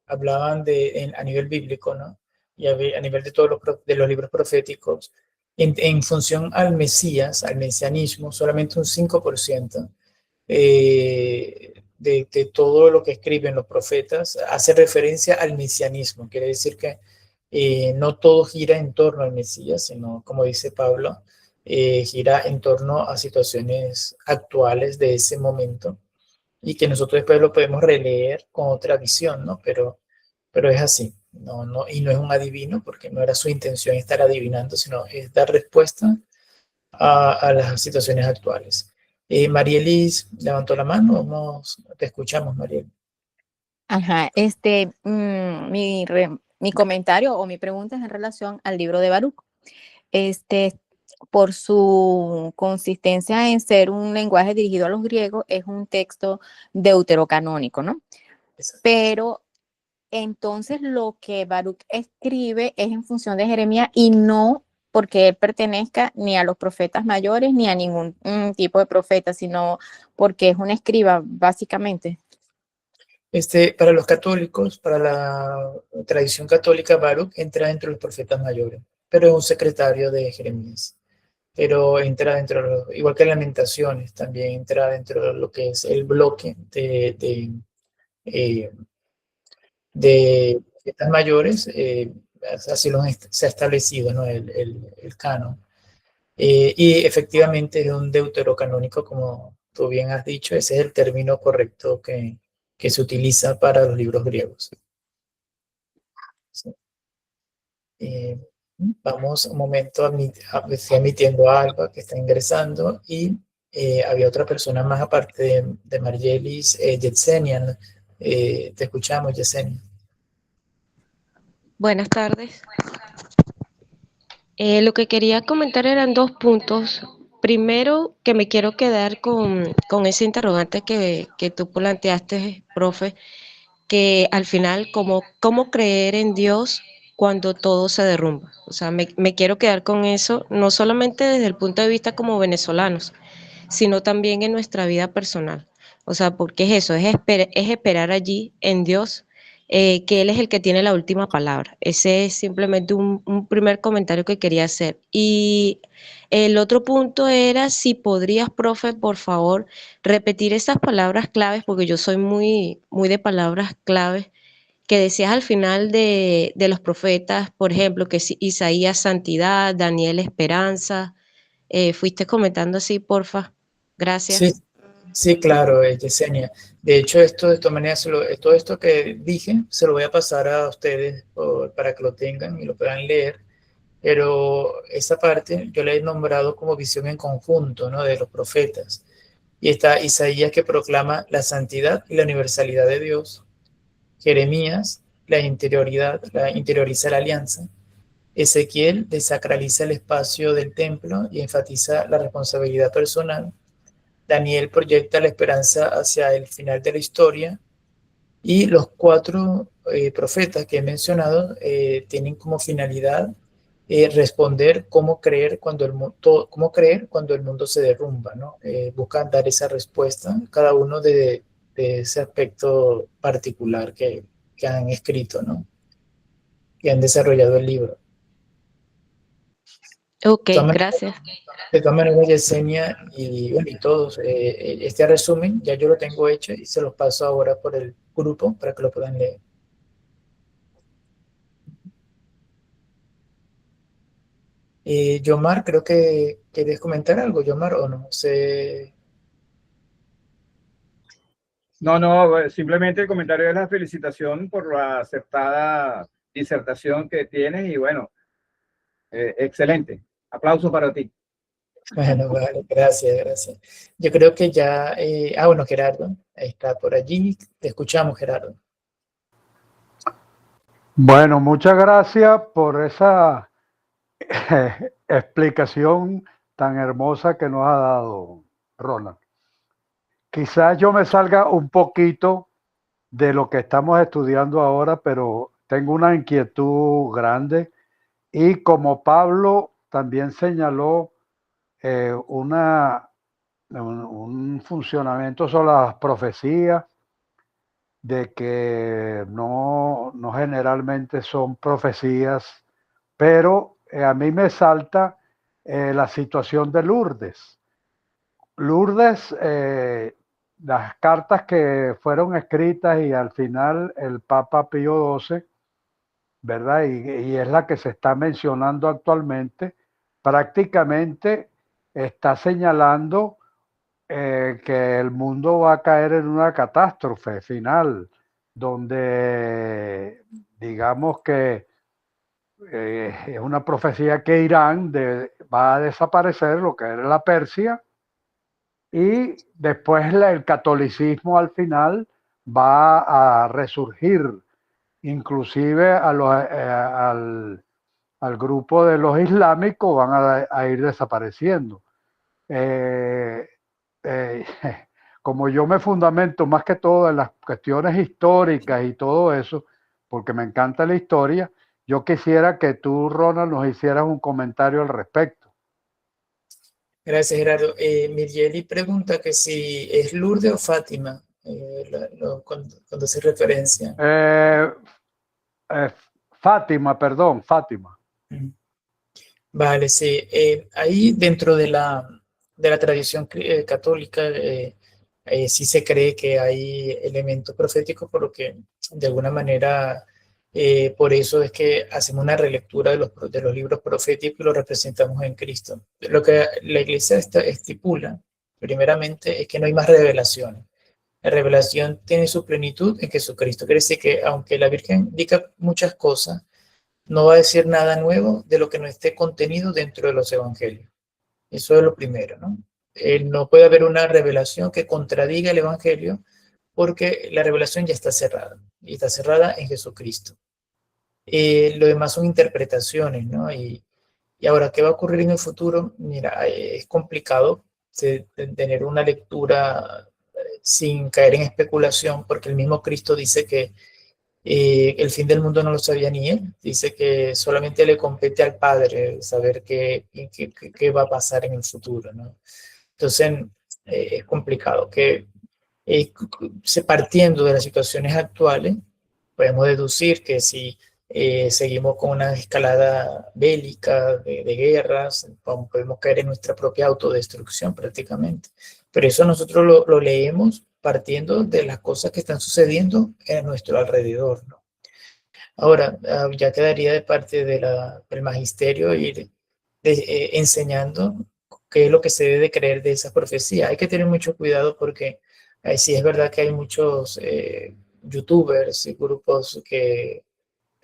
A: hablaban a nivel bíblico, ¿no? Y a nivel de todos de los libros proféticos, en función al Mesías, al mesianismo, solamente un 5% de todo lo que escriben los profetas hace referencia al mesianismo. Quiere decir que no todo gira en torno al Mesías, sino, como dice Pablo, gira en torno a situaciones actuales de ese momento, y que nosotros después lo podemos releer con otra visión, ¿no? Pero es así, y no es un adivino, porque no era su intención estar adivinando, sino es dar respuesta a las situaciones actuales. Marielis levantó la mano, te escuchamos, Mariel.
D: Ajá, mi comentario o mi pregunta es en relación al libro de Baruch. Por su consistencia en ser un lenguaje dirigido a los griegos, es un texto deuterocanónico, ¿no?
A: Exacto.
D: Pero entonces lo que Baruch escribe es en función de Jeremías, y no porque él pertenezca ni a los profetas mayores ni a ningún tipo de profeta, sino porque es un escriba, básicamente.
A: Para los católicos, para la tradición católica, Baruch entra dentro de los profetas mayores, pero es un secretario de Jeremías. Pero entra dentro, igual que Lamentaciones, también entra dentro de lo que es el bloque de profetas mayores, así se ha establecido, ¿no? el canon. Y efectivamente es un deuterocanónico, como tú bien has dicho, ese es el término correcto que se utiliza para los libros griegos. Sí. Vamos un momento estoy admitiendo a Alba, que está ingresando, y había otra persona más aparte de Marielis, Yesenia. Te escuchamos, Yesenia.
H: Buenas tardes. Lo que quería comentar eran dos puntos. primero que me quiero quedar con ese interrogante que tú planteaste, profe, que al final, ¿cómo creer en Dios cuando todo se derrumba? O sea, me quiero quedar con eso, no solamente desde el punto de vista como venezolanos, sino también en nuestra vida personal. O sea, porque es eso, es esperar allí en Dios, que Él es el que tiene la última palabra. Ese es simplemente un primer comentario que quería hacer. Y el otro punto era si podrías, profe, por favor, repetir esas palabras claves, porque yo soy muy de palabras claves, que decías al final de los profetas, por ejemplo, que Isaías santidad, Daniel esperanza. Fuiste comentando así, porfa.
A: Sí,
H: Gracias.
A: sí, claro, Yesenia. De hecho, esto de todas maneras, todo esto que dije, se lo voy a pasar a ustedes para que lo tengan y lo puedan leer. Pero esa parte yo la he nombrado como visión en conjunto, ¿no? De los profetas. Y está Isaías que proclama la santidad y la universalidad de Dios. Jeremías, la interioriza la alianza. Ezequiel desacraliza el espacio del templo y enfatiza la responsabilidad personal. Daniel proyecta la esperanza hacia el final de la historia. Y los cuatro profetas que he mencionado tienen como finalidad responder cómo creer cuando el mundo se derrumba, ¿no? Buscan dar esa respuesta, cada uno de ese aspecto particular que han escrito, ¿no? Que han desarrollado el libro.
H: Ok, gracias.
A: De todas maneras, Yesenia y, bueno, y todos, este resumen ya yo lo tengo hecho y se los paso ahora por el grupo para que lo puedan leer. Yomar, creo que querías comentar algo, Yomar, o no sé.
I: No, simplemente el comentario de la felicitación por la aceptada disertación que tienes y bueno, excelente. Aplauso para ti.
A: Bueno, vale, gracias. Yo creo que ya, bueno, Gerardo, está por allí. Te escuchamos, Gerardo.
J: Bueno, muchas gracias por esa explicación tan hermosa que nos ha dado Ronald. Quizás yo me salga un poquito de lo que estamos estudiando ahora, pero tengo una inquietud grande y como Pablo también señaló un funcionamiento sobre las profecías, de que no generalmente son profecías, pero a mí me salta la situación de Lourdes. Lourdes, las cartas que fueron escritas y al final el Papa Pío XII, ¿verdad? Y es la que se está mencionando actualmente, prácticamente está señalando que el mundo va a caer en una catástrofe final, donde digamos que es una profecía que Irán va a desaparecer, lo que era la Persia, y después el catolicismo al final va a resurgir, inclusive al grupo de los islámicos van a ir desapareciendo. Como yo me fundamento más que todo en las cuestiones históricas y todo eso, porque me encanta la historia, yo quisiera que tú, Ronald, nos hicieras un comentario al respecto.
A: Gracias, Gerardo. Mirieli pregunta que si es Lourdes o Fátima, cuando se referencia.
J: Fátima, perdón, Fátima.
A: Vale, sí. Ahí dentro de la tradición católica sí se cree que hay elementos proféticos, por lo que de alguna manera por eso es que hacemos una relectura de los libros proféticos y los representamos en Cristo. Lo que la Iglesia estipula, primeramente, es que no hay más revelaciones. La revelación tiene su plenitud en Jesucristo. Quiere decir que aunque la Virgen diga muchas cosas, no va a decir nada nuevo de lo que no esté contenido dentro de los evangelios. Eso es lo primero, ¿no? No puede haber una revelación que contradiga el evangelio porque la revelación ya está cerrada y está cerrada en Jesucristo. Lo demás son interpretaciones, ¿no? Y Y ahora, ¿qué va a ocurrir en el futuro? Mira, es complicado tener una lectura sin caer en especulación, porque el mismo Cristo dice que el fin del mundo no lo sabía ni él. Dice que solamente le compete al Padre saber qué va a pasar en el futuro, ¿no? Entonces, es complicado. Partiendo de las situaciones actuales, podemos deducir que si seguimos con una escalada bélica de guerras, podemos caer en nuestra propia autodestrucción prácticamente. Pero eso nosotros lo leemos partiendo de las cosas que están sucediendo en nuestro alrededor, ¿no? Ahora, ya quedaría de parte del magisterio ir enseñando qué es lo que se debe creer de esas profecías. Hay que tener mucho cuidado porque sí es verdad que hay muchos youtubers y grupos que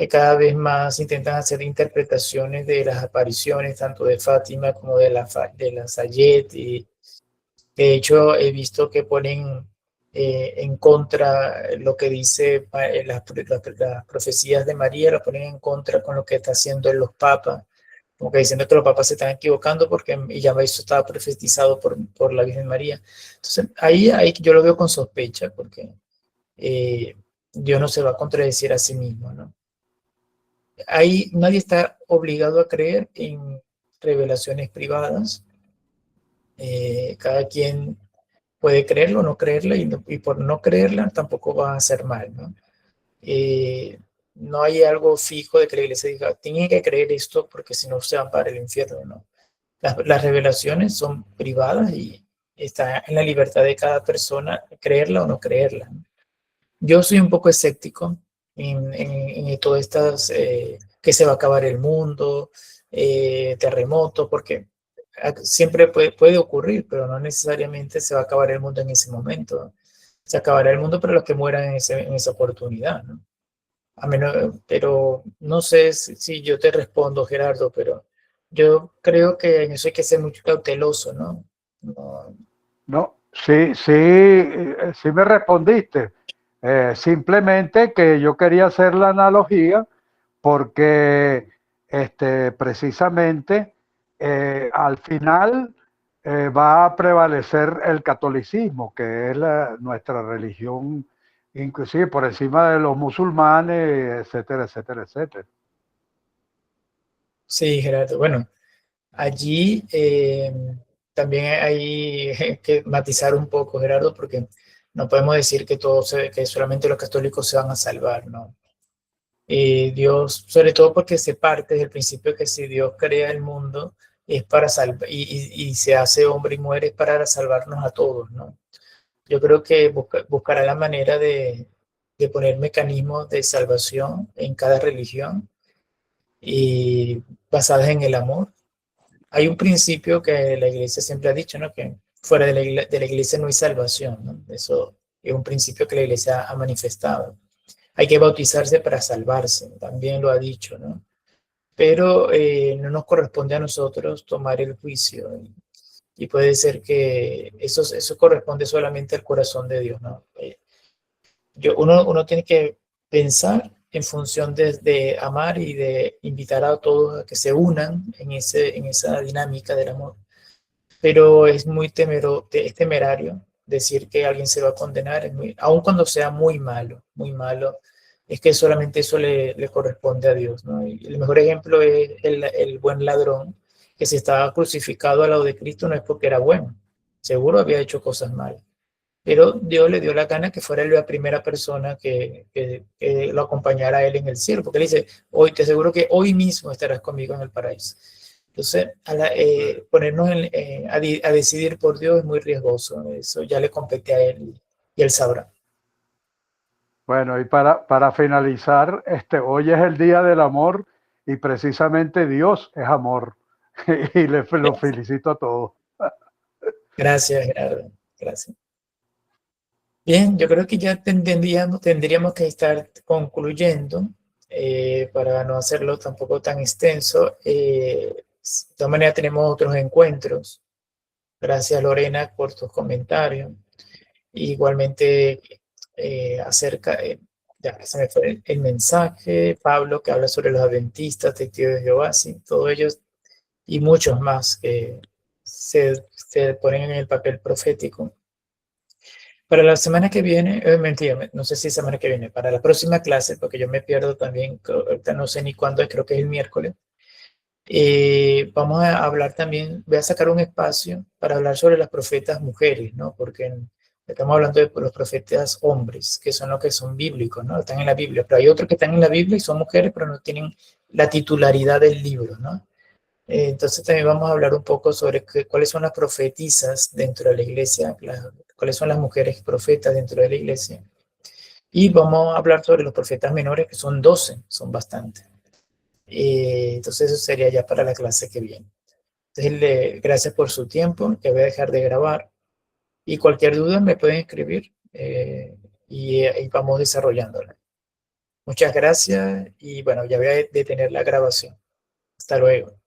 A: cada vez más intentan hacer interpretaciones de las apariciones, tanto de Fátima como de la Sayed, y de hecho he visto que ponen en contra lo que dice las profecías de María, lo ponen en contra con lo que está haciendo los papas, como que diciendo que los papas se están equivocando porque ya eso estaba profetizado por la Virgen María. Entonces ahí yo lo veo con sospecha porque Dios no se va a contradecir a sí mismo, ¿no? Ahí nadie está obligado a creer en revelaciones privadas. Cada quien puede creerlo o no creerla, y por no creerla tampoco va a hacer mal, ¿no? No hay algo fijo de que la iglesia diga, tienen que creer esto porque si no se van para el infierno, ¿no? Las revelaciones son privadas y está en la libertad de cada persona creerla o no creerla, ¿no? Yo soy un poco escéptico en todas estas, que se va a acabar el mundo, terremotos, porque siempre puede ocurrir, pero no necesariamente se va a acabar el mundo en ese momento. Se acabará el mundo para los que mueran en esa oportunidad, ¿no? Pero no sé si yo te respondo, Gerardo, pero yo creo que en eso hay que ser muy cauteloso, ¿no?
J: No, sí, sí me respondiste. Simplemente que yo quería hacer la analogía porque precisamente al final va a prevalecer el catolicismo, que es nuestra religión, inclusive por encima de los musulmanes, etcétera, etcétera, etcétera.
A: Sí, Gerardo. Bueno, allí también hay que matizar un poco, Gerardo, porque no podemos decir que que solamente los católicos se van a salvar, ¿no? Dios, sobre todo porque se parte del principio que si Dios crea el mundo es para salvar, y se hace hombre y muere para salvarnos a todos, ¿no? Yo creo que buscará la manera de poner mecanismos de salvación en cada religión y basadas en el amor. Hay un principio que la iglesia siempre ha dicho, ¿no? Que fuera de la iglesia no hay salvación, ¿no? Eso es un principio que la iglesia ha manifestado. Hay que bautizarse para salvarse, también lo ha dicho, ¿no? Pero no nos corresponde a nosotros tomar el juicio, y puede ser que eso corresponde solamente al corazón de Dios, ¿no? Uno tiene que pensar en función de amar y de invitar a todos a que se unan en esa dinámica del amor. Pero es es temerario decir que alguien se va a condenar, aun cuando sea muy malo, es que solamente eso le corresponde a Dios, ¿no? Y el mejor ejemplo es el buen ladrón, que si estaba crucificado al lado de Cristo no es porque era bueno, seguro había hecho cosas malas, pero Dios le dio la gana que fuera la primera persona que lo acompañara a él en el cielo, porque él dice, hoy te aseguro que hoy mismo estarás conmigo en el paraíso. Entonces, ponernos a decidir por Dios es muy riesgoso, eso ya le compete a él y él sabrá.
J: Bueno, y para finalizar, hoy es el Día del Amor y precisamente Dios es amor. Y lo felicito a todos.
A: Gracias, Gerardo. Gracias. Bien, yo creo que ya tendríamos que estar concluyendo para no hacerlo tampoco tan extenso. De todas maneras, tenemos otros encuentros. Gracias, Lorena, por tus comentarios. Igualmente, ya se me fue el mensaje, Pablo, que habla sobre los adventistas, testigos de Jehová, sí, todos ellos y muchos más que se ponen en el papel profético. Para la semana que viene, mentira, no sé si semana que viene, para la próxima clase, porque yo me pierdo también, ahorita no sé ni cuándo es, creo que es el miércoles. Vamos a hablar también, voy a sacar un espacio para hablar sobre las profetas mujeres, ¿no? Porque estamos hablando de los profetas hombres, que son los que son bíblicos, ¿no? Están en la Biblia, pero hay otros que están en la Biblia y son mujeres, pero no tienen la titularidad del libro, ¿no? Entonces también vamos a hablar un poco sobre cuáles son las profetisas dentro de la iglesia, cuáles son las mujeres profetas dentro de la iglesia. Y vamos a hablar sobre los profetas menores, que son 12, son bastantes. Entonces eso sería ya para la clase que viene. Entonces, gracias por su tiempo, que voy a dejar de grabar. Y cualquier duda me pueden escribir y vamos desarrollándola. Muchas gracias y bueno, ya voy a detener la grabación. Hasta luego.